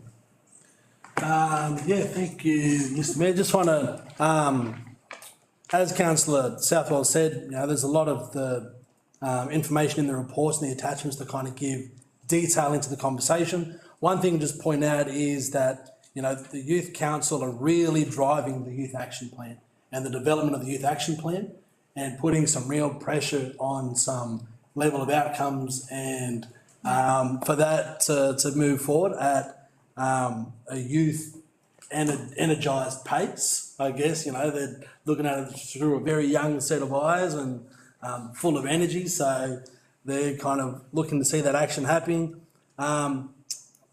Yeah, thank you, Mr Mayor. Just want to, as councillor Southwell said, there's a lot of the information in the reports and the attachments to kind of give detail into the conversation. One thing to just point out is that, the Youth Council are really driving the Youth Action Plan and the development of the Youth Action Plan and putting some real pressure on some level of outcomes and for that to move forward at a youth energised pace, I guess. They're looking at it through a very young set of eyes and full of energy, so they're kind of looking to see that action happening.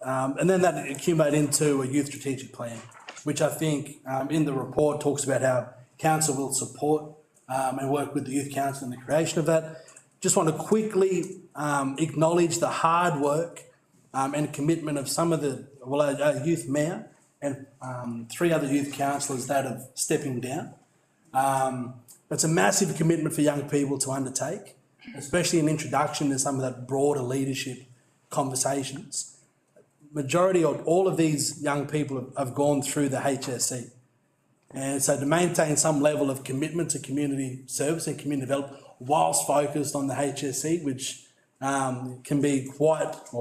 And then that accumulate into a youth strategic plan, which I think in the report talks about how council will support and work with the Youth Council in the creation of that. Just want to quickly acknowledge the hard work and commitment of some of the, our youth mayor and 3 other youth councillors that are stepping down. It's a massive commitment for young people to undertake, especially an introduction to some of that broader leadership conversations. Majority of all of these young people have gone through the HSC. And so to maintain some level of commitment to community service and community development whilst focused on the HSC, which can be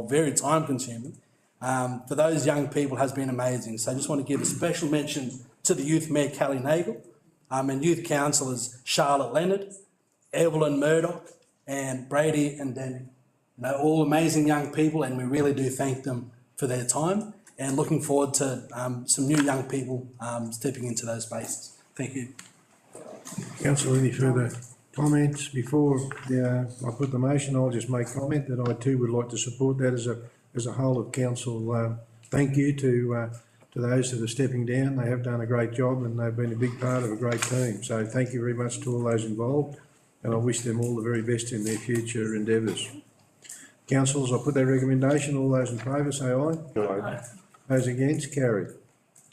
very time consuming, for those young people has been amazing. So I just want to give a special mention to the Youth Mayor, Callie Nagel, and Youth Councillors Charlotte Leonard, Evelyn Murdoch, and Brady and Danny. All amazing young people, and we really do thank them for their time and looking forward to some new young people stepping into those spaces. Thank you. Councillor, any further comments? Before I put the motion, I'll just make comment that I too would like to support that as a whole of council. Thank you to those that are stepping down. They have done a great job and they've been a big part of a great team. So thank you very much to all those involved, and I wish them all the very best in their future endeavours. Councillors, I'll put that recommendation. All those in favour say aye. Aye. Those against, carried.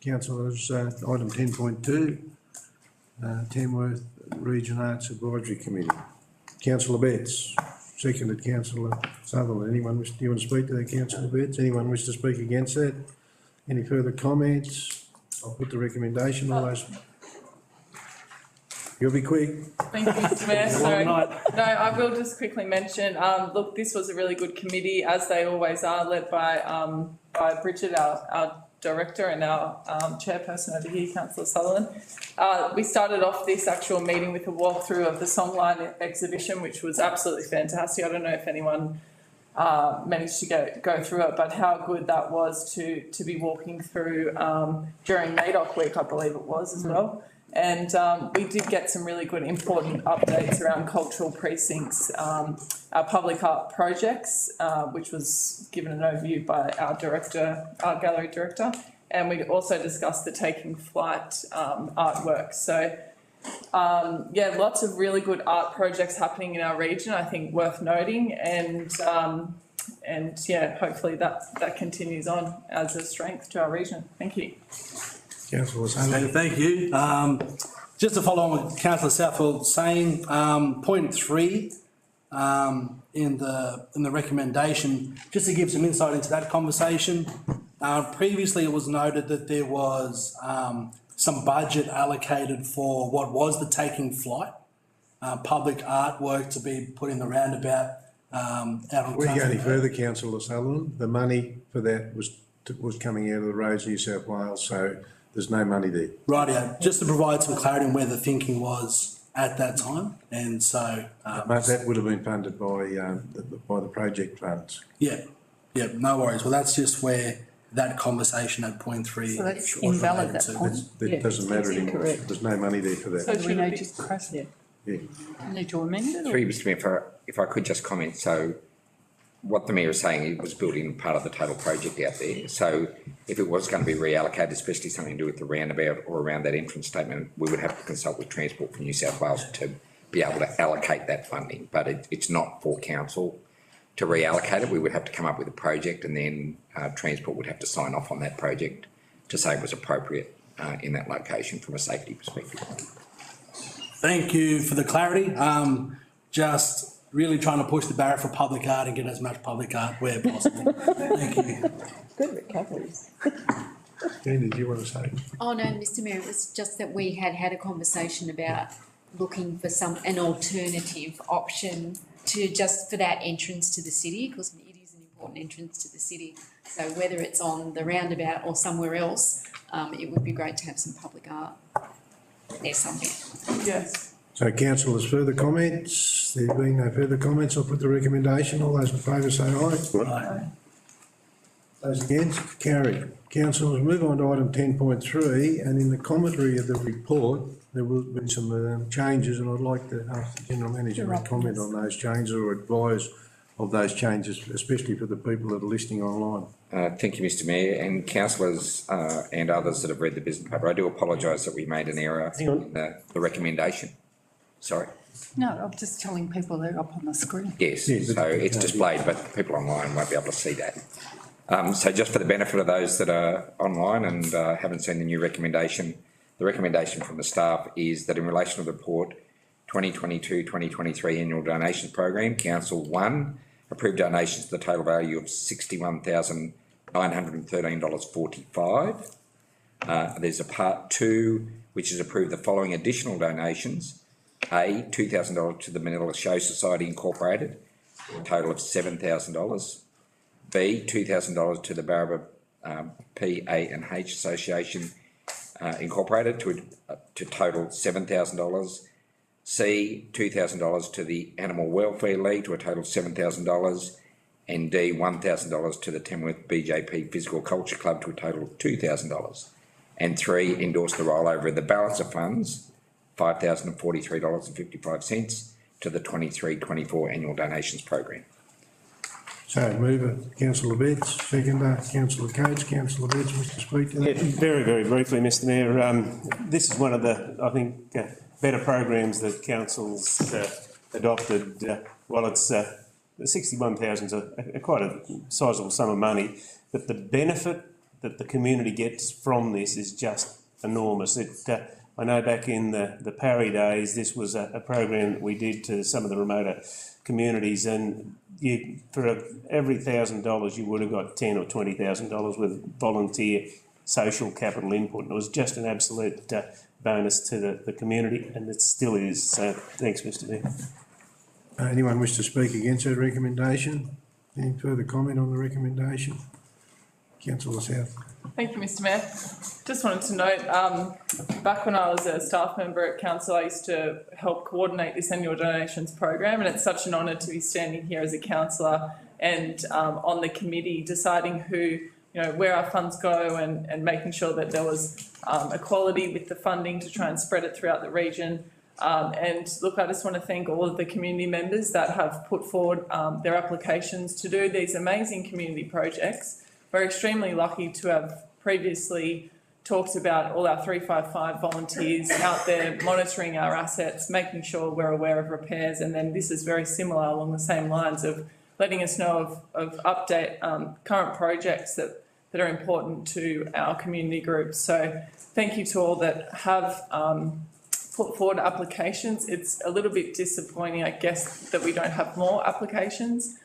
Councillors, item 10.2, Tamworth Region Arts Advisory Committee. Councillor Betts, seconded Councillor Sutherland. Do you want to speak to that, Councillor Betts? Anyone wish to speak against that? Any further comments? I'll put the recommendation. All those. You'll be quick. Thank you, Mr Mayor, sorry. No, I will just quickly mention, look, this was a really good committee, as they always are, led by Bridget, our director, and our chairperson over here, Councillor Sutherland. We started off this actual meeting with a walkthrough of the Songline exhibition, which was absolutely fantastic. I don't know if anyone managed to go through it, but how good that was to be walking through during NAIDOC week, I believe it was as well. And we did get some really good important updates around cultural precincts, our public art projects, which was given an overview by our gallery director. And we also discussed the Taking Flight artwork. So, lots of really good art projects happening in our region, I think worth noting. And hopefully that continues on as a strength to our region. Thank you. Councillor Thank you. Just to follow on what Councillor Southwell saying, point 3 in the recommendation, just to give some insight into that conversation. Previously, it was noted that there was some budget allocated for what was the Taking Flight public artwork to be put in the roundabout. Before you go any further, Councillor Sutherland, the money for that was coming out of the Roads New South Wales, so there's no money there. Rightio, just to provide some clarity on where the thinking was at that time, and so. But that would have been funded by the project funds. Yeah, no worries. Well, that's just where that conversation at point 3. So that's invalid, that point. That doesn't matter anymore. There's no money there for that. So we need to press it. Yeah. Need to amend it? Through you, Mr Mayor, if I could just comment, so what the Mayor is saying, it was built in part of the total project out there. So if it was going to be reallocated, especially something to do with the roundabout or around that entrance statement, we would have to consult with Transport for New South Wales to be able to allocate that funding, but it's not for council to reallocate it. We would have to come up with a project, and then Transport would have to sign off on that project to say it was appropriate in that location from a safety perspective. Thank you for the clarity. Just really trying to push the barrier for public art and get as much public art where possible. Thank you. Good recovery. Tina, do you want to say? Oh, no, Mr Mayor, it was just that we had a conversation about looking for an alternative option to just for that entrance to the city, because it is an important entrance to the city. So whether it's on the roundabout or somewhere else, it would be great to have some public art. There's something. Yes. So councillors, further comments? There being no further comments, I'll put the recommendation. All those in favour say aye. Aye. Those against, carried. Councillors, move on to item 10.3, and in the commentary of the report, there will be some changes, and I'd like to ask the General Manager to comment on those changes or advise of those changes, especially for the people that are listening online. Thank you, Mr Mayor, and councillors and others that have read the business paper. I do apologise that we made an error in the recommendation. Sorry. No, I'm just telling people they're up on the screen. Yes, so it's displayed, but people online won't be able to see that. So just for the benefit of those that are online and haven't seen the new recommendation, the recommendation from the staff is that in relation to the report 2022-2023 annual donations program, Council 1 approved donations to the total value of $61,913.45. There's a part 2 which has approved the following additional donations. A, $2,000 to the Manila Show Society Incorporated, for a total of $7,000. B, $2,000 to the Baraba P.A.H. Association Incorporated to total $7,000. C, $2,000 to the Animal Welfare League to a total of $7,000. And D, $1,000 to the Tamworth BJP Physical Culture Club to a total of $2,000. And 3, endorse the rollover of the balance of funds, $5,043.55 to the 23-24 annual donations program. So mover, councillor Betts, seconder, councillor Coates. Councillor Betts, wish to speak to that? Yeah, very, very briefly, Mr Mayor. This is one of the, I think, better programs that council's adopted. While it's the 61,000 is a quite a sizable sum of money, but the benefit that the community gets from this is just enormous. I know back in the Parry days, this was a program that we did to some of the remoter communities, and for every $1,000 you would have got $10,000 or $20,000 with volunteer social capital input, and it was just an absolute bonus to the community, and it still is. So thanks, Mr Mayor. Anyone wish to speak against that recommendation? Any further comment on the recommendation? Councillor South. Thank you, Mr Mayor. Just wanted to note, back when I was a staff member at council, I used to help coordinate this annual donations program, and it's such an honour to be standing here as a councillor and on the committee deciding who, where our funds go and making sure that there was equality with the funding to try and spread it throughout the region. And look, I just want to thank all of the community members that have put forward their applications to do these amazing community projects. We're extremely lucky to have previously talked about all our 355 volunteers out there monitoring our assets, making sure we're aware of repairs, and then this is very similar along the same lines of letting us know of update current projects that are important to our community groups. So thank you to all that have put forward applications. It's a little bit disappointing, I guess, that we don't have more applications.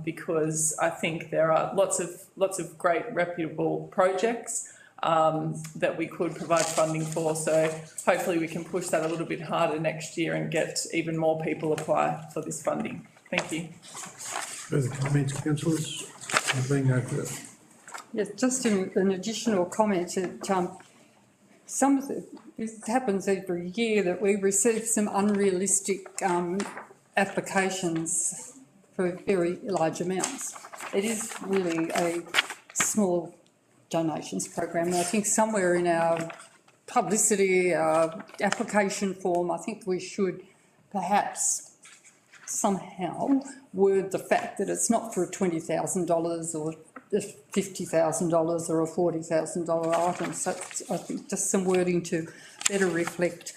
Because I think there are lots of great reputable projects that we could provide funding for. So hopefully we can push that a little bit harder next year and get even more people apply for this funding. Thank you. Further comments, councillors? There being no further. Yes, just an additional comment that it happens every year that we receive some unrealistic applications for very large amounts. It is really a small donations program, and I think somewhere in our publicity, application form, I think we should perhaps somehow word the fact that it's not for $20,000 or $50,000 or a $40,000 item. So I think just some wording to better reflect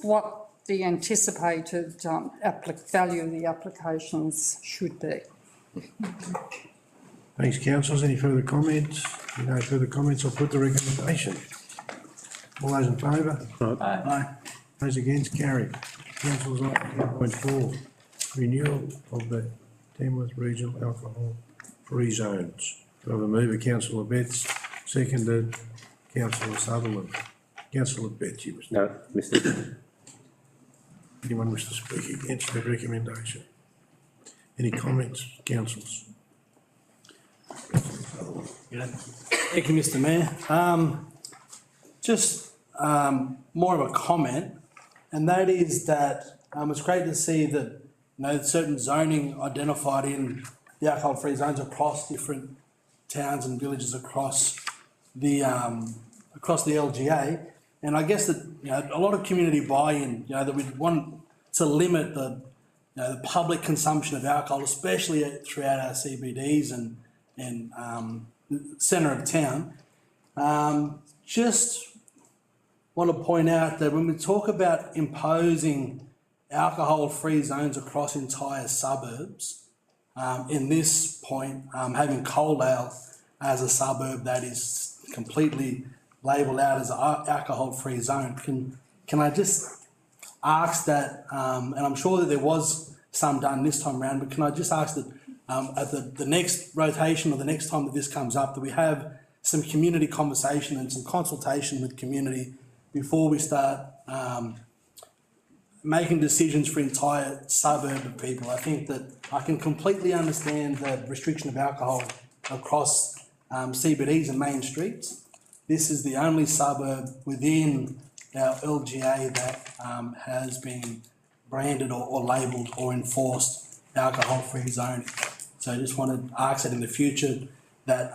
what the anticipated value of the applications should be. Thanks, councillors. Any further comments? No further comments, I'll put the recommendation. All those in favour? Aye. Those against, carried. Councillors, item 10.4, renewal of the Tamworth Regional Alcohol-Free Zones. Do I have a mover, councillor Betts, seconded councillor Sutherland. Councillor Betts, you wish. No, Mr. Anyone wish to speak against the recommendation? Any comments, councillors? Thank you, Mr Mayor. Just more of a comment, and that is that it's great to see that, you know, certain zoning identified in the alcohol-free zones across different towns and villages across the LGA. And I guess that, you know, a lot of community buy-in, you know, that we want to limit the, you know, the public consumption of alcohol, especially throughout our CBDs and centre of town. Just want to point out that when we talk about imposing alcohol-free zones across entire suburbs, in this point, having Coaldale as a suburb that is completely labelled out as an alcohol-free zone, can I just ask that, and I'm sure that there was some done this time around, but can I just ask that at the next rotation or the next time that this comes up, that we have some community conversation and some consultation with community before we start making decisions for entire suburb of people. I think that I can completely understand the restriction of alcohol across CBDs and main streets. This is the only suburb within our LGA that has been branded or labelled or enforced alcohol-free zoning. So I just want to ask that in the future that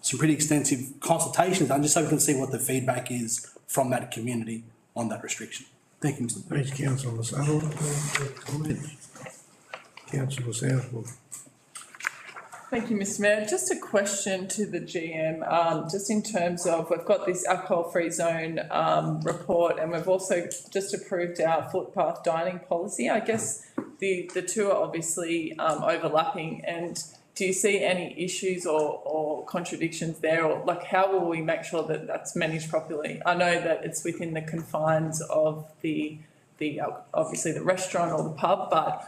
some pretty extensive consultations done, just so we can see what the feedback is from that community on that restriction. Thank you, Mr. Thanks, councillor Sutherland. Comments? Councillor Southwood. Thank you, Mr Mayor. Just a question to the GM, just in terms of, we've got this alcohol-free zone report, and we've also just approved our footpath dining policy. I guess the two are obviously overlapping, and do you see any issues or contradictions there, or like how will we make sure that that's managed properly? I know that it's within the confines of the obviously the restaurant or the pub, but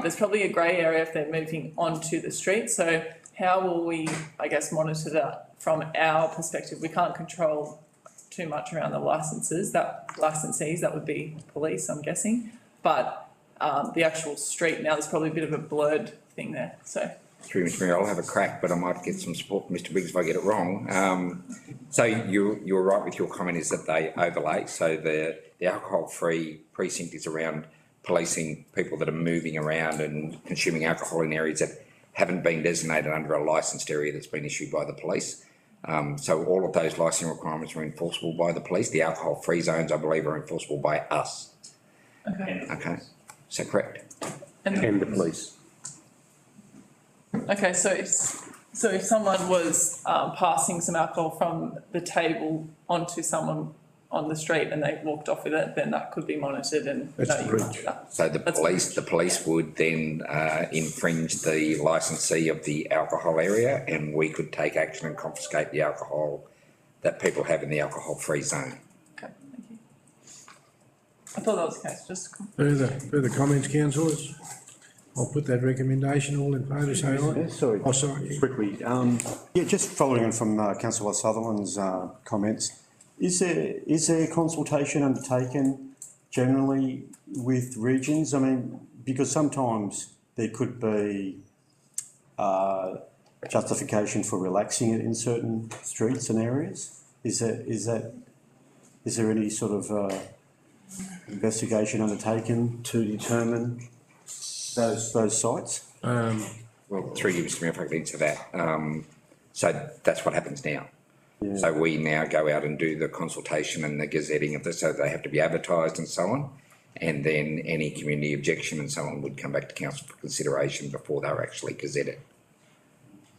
there's probably a grey area if they're moving onto the street. So how will we, I guess, monitor that from our perspective? We can't control too much around the licensees, that would be police, I'm guessing. But the actual street now, there's probably a bit of a blurred thing there, so. Through Mr Mayor, I'll have a crack, but I might get some support from Mr Biggs if I get it wrong. So you're right with your comment is that they overlay. So the alcohol-free precinct is around policing people that are moving around and consuming alcohol in areas that haven't been designated under a licensed area that's been issued by the police. So all of those licensing requirements are enforceable by the police. The alcohol-free zones, I believe, are enforceable by us. Okay. Okay, is that correct? And the police. Okay, so if someone was passing some alcohol from the table onto someone on the street and they walked off with it, then that could be monitored and That's no, you can't breach. do that. So the police would then infringe the licensee of the alcohol area, and we could take action and confiscate the alcohol that people have in the alcohol-free zone. Okay, thank you. I thought that was the case, just. Further comments, councillors? I'll put that recommendation. All in favour, say aye. Sorry. Oh, sorry. Quickly, yeah, just following on from councillor Sutherland's comments, is there consultation undertaken generally with regions? I mean, because sometimes there could be justification for relaxing it in certain streets and areas. Is there any sort of investigation undertaken to determine those sites? Well, through you, Mr Mayor, if I could answer that. So that's what happens now. Yeah. So we now go out and do the consultation and the gazetting of this, so they have to be advertised and so on. And then any community objection and so on would come back to council for consideration before they were actually gazetted.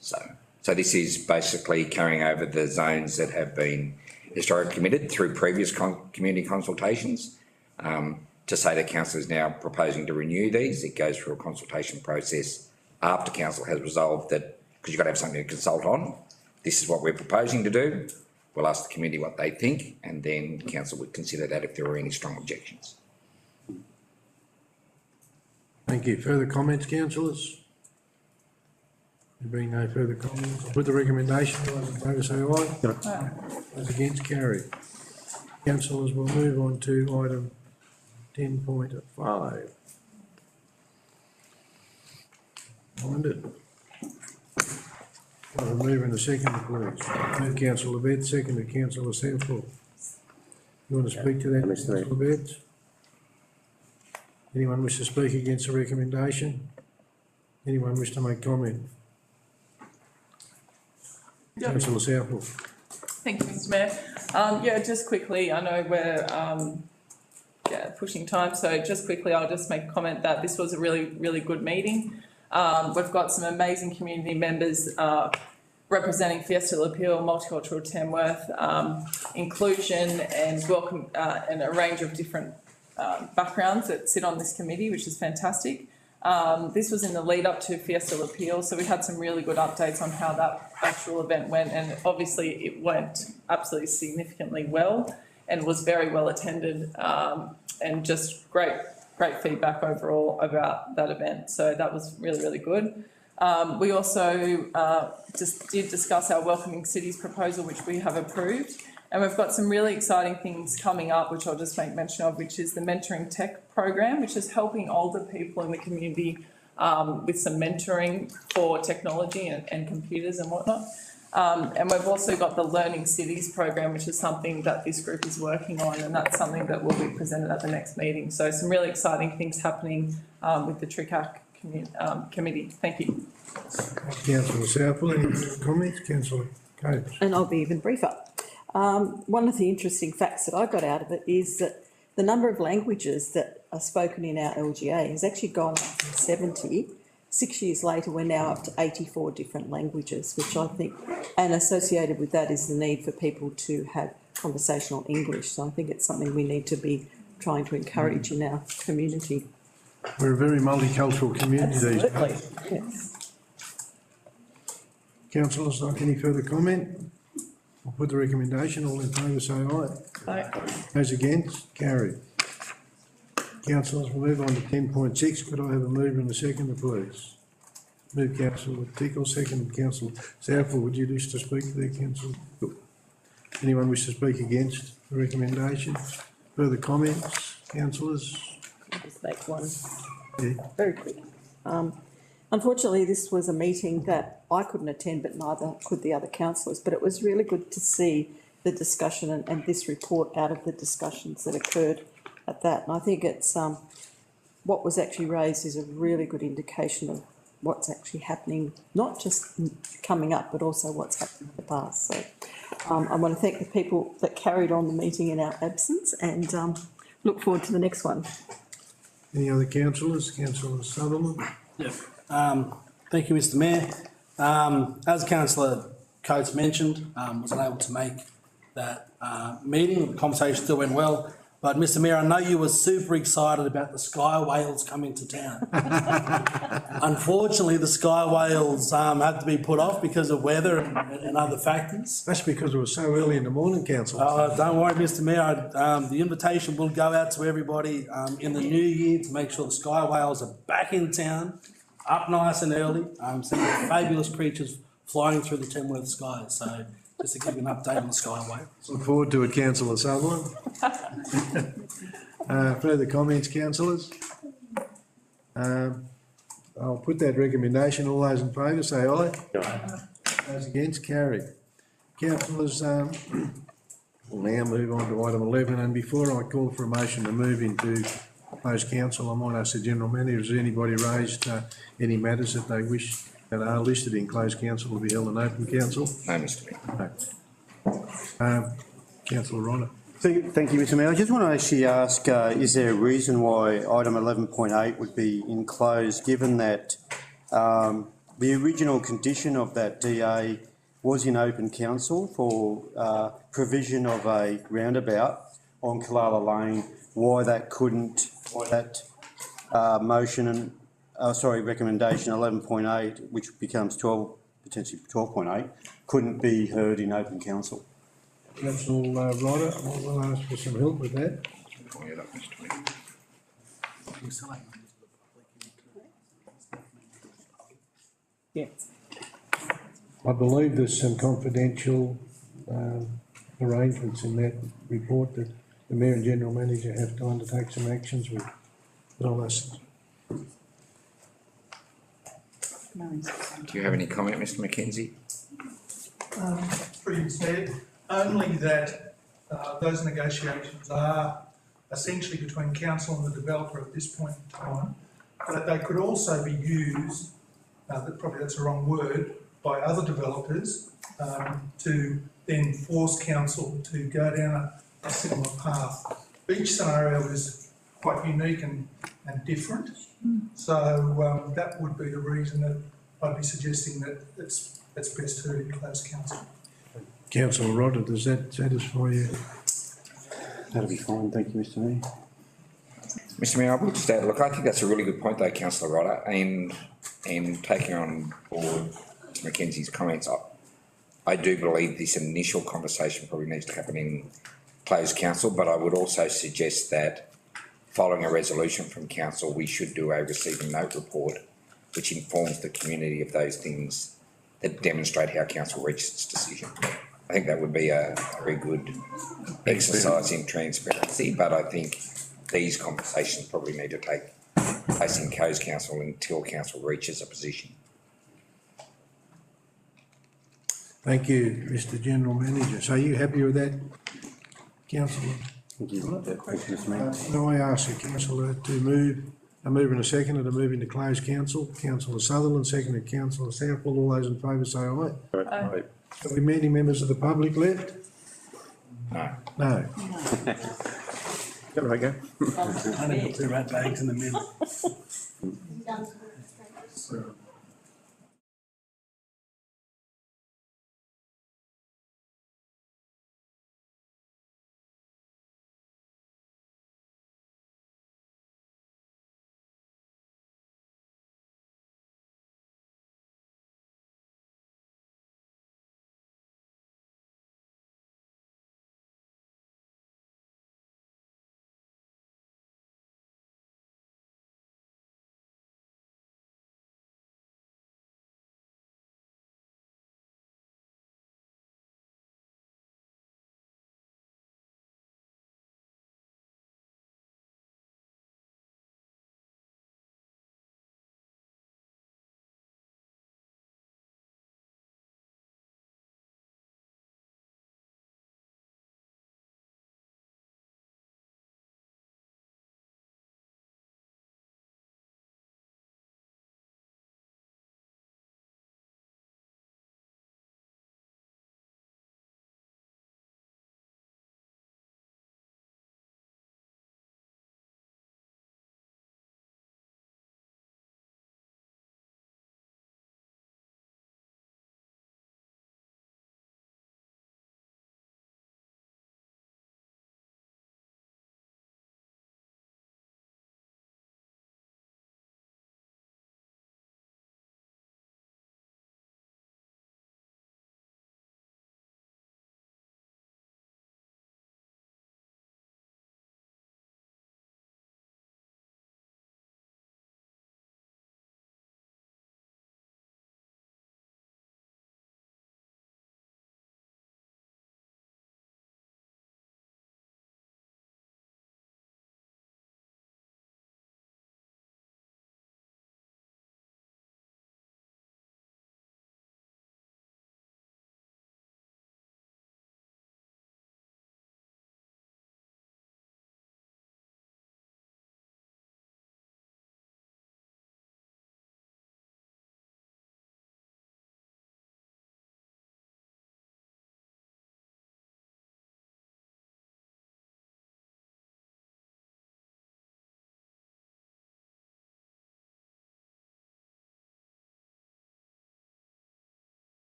So this is basically carrying over the zones that have been historically committed through previous community consultations, to to say that council is now proposing to renew these. It goes through a consultation process after council has resolved that, because you've got to have something to consult on. This is what we're proposing to do. We'll ask the committee what they think, and then council would consider that if there were any strong objections. Thank you. Further comments, councillors? There being no further comments, I'll put the recommendation. All those in favour say aye. Those against, carried. Councillors, we'll move on to item 10.5. Minded. I'll move in a second, please. Move councillor Betts, seconded councillor Southwell. You want to speak to that, councillor Betts? Anyone wish to speak against the recommendation? Anyone wish to make comment? Councillor Southwell. Thank you, Mr Mayor. Just quickly, I know we're pushing time, so just quickly, I'll just make a comment that this was a really, really good meeting. We've got some amazing community members representing Fiesta Lapeel, Multicultural Tamworth, inclusion and welcome, and a range of different backgrounds that sit on this committee, which is fantastic. This was in the lead up to Fiesta Lapeel, so we had some really good updates on how that actual event went, and obviously it went absolutely significantly well and was very well attended, and just great feedback overall about that event. So that was really, really good. We also just did discuss our Welcoming Cities proposal, which we have approved. And we've got some really exciting things coming up, which I'll just make mention of, which is the Mentoring Tech program, which is helping older people in the community with some mentoring for technology and computers and whatnot. And we've also got the Learning Cities program, which is something that this group is working on, and that's something that will be presented at the next meeting. So some really exciting things happening with the TRICAC committee. Thank you. Councillor Southwell, any comments? Councillor Coates. And I'll be even briefer. One of the interesting facts that I got out of it is that the number of languages that are spoken in our LGA has actually gone up from 70. 6 years later, we're now up to 84 different languages, which I think, and associated with that is the need for people to have conversational English. So I think it's something we need to be trying to encourage in our community. We're a very multicultural community these days. Absolutely, yes. Councillors, like any further comment? I'll put the recommendation. All in favour say aye. Aye. Those against, carried. Councillors, we'll move on to 10.6. Could I have a move and a second, please? Move councillor Tickle, second councillor Southwell. Would you wish to speak there, councillor? Anyone wish to speak against the recommendation? Further comments, councillors? I'll just make one Yeah. very quick. Unfortunately, this was a meeting that I couldn't attend, but neither could the other councillors. But it was really good to see the discussion and this report out of the discussions that occurred at that. And I think it's what was actually raised is a really good indication of what's actually happening, not just coming up, but also what's happened in the past. So I want to thank the people that carried on the meeting in our absence, and look forward to the next one. Any other councillors? Councillor Sutherland? Yeah. Thank you, Mr Mayor. As Councillor Coates mentioned, was unable to make that meeting. The conversation still went well. But Mr Mayor, I know you were super excited about the Sky Whales coming to town. Unfortunately, the Sky Whales had to be put off because of weather and other factors. That's because it was so early in the morning, councillor. Don't worry, Mr Mayor. The invitation will go out to everybody in the new year to make sure the Sky Whales are back in town, up nice and early, seeing fabulous creatures flying through the Tamworth skies. So just to give you an update on the Sky Whales. Look forward to it, councillor Sutherland. Further comments, councillors? I'll put that recommendation. All those in favour say aye. Aye. Those against, carried. Councillors, we'll now move on to item 11, and before I call for a motion to move into closed council, I might ask the general manager, has anybody raised any matters that they wish that are listed in closed council will be held in open council? No, Mr Mayor. No. Councillor Ronner. Thank you, Mr Mayor. I just want to actually ask, is there a reason why item 11.8 would be enclosed, given that the original condition of that DA was in open council for provision of a roundabout on Kalala Lane, why that couldn't that motion and, recommendation 11.8, which becomes 12, potentially 12.8, couldn't be heard in open council. Councillor Ryder, we'll ask for some help with that. Yes. I believe there's some confidential arrangements in that report that the Mayor and General Manager have to undertake some actions with. But I'll ask. Do you have any comment, Mr Mackenzie? Through you, Chair, only that those negotiations are essentially between council and the developer at this point in time, but they could also be used, probably that's the wrong word, by other developers to then force council to go down a similar path. Each scenario is quite unique and different, so that would be the reason that I'd be suggesting that it's best heard in closed council. Councillor Ryder, does that satisfy you? That'll be fine, thank you, Mr Mayor. Mr Mayor, I would just add, look, I think that's a really good point though, councillor Ryder, and taking on board Mr Mackenzie's comments, I do believe this initial conversation probably needs to happen in closed council, but I would also suggest that following a resolution from council, we should do a receive and note report which informs the community of those things that demonstrate how council reached its decision. I think that would be a very good exercise in transparency, but I think these conversations probably need to take place in closed council until council reaches a position. Thank you, Mr General Manager. So are you happy with that, councillor? Thank you. Thank you, Mr Mayor. Now I ask the councillor to move, a move and a second, and a move into closed council. Councillor Sutherland, seconded Councillor Southwell. All those in favour say aye. Right. Have we many members of the public left? No. No. Go, Roger. I need the two rat bags in the middle.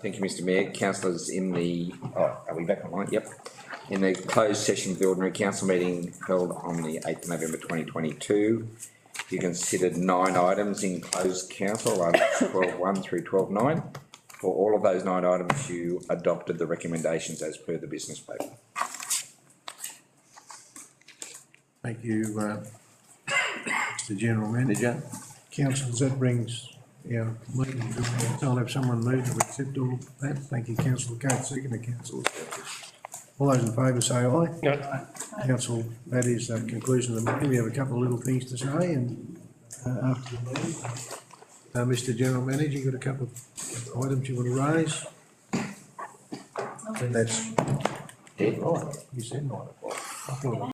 Thank you, Mr Mayor. Councillors, are we back online? Yep. In the closed session of the ordinary council meeting held on the 8th of November 2022, you considered 9 items in closed council, items 12.1 through 12.9. For all of those 9 items, you adopted the recommendations as per the business paper. Thank you, Mr General Manager. Councillors, that brings our meeting to an end. I'll have someone move to accept all of that. Thank you, councillor Coates, second, councillor. All those in favour say aye. No. Council, that is the conclusion of the meeting. We have a couple of little things to say and after the meeting. Mr General Manager, you got a couple of items you want to raise? And that's dead right. You said 9 o'clock. I thought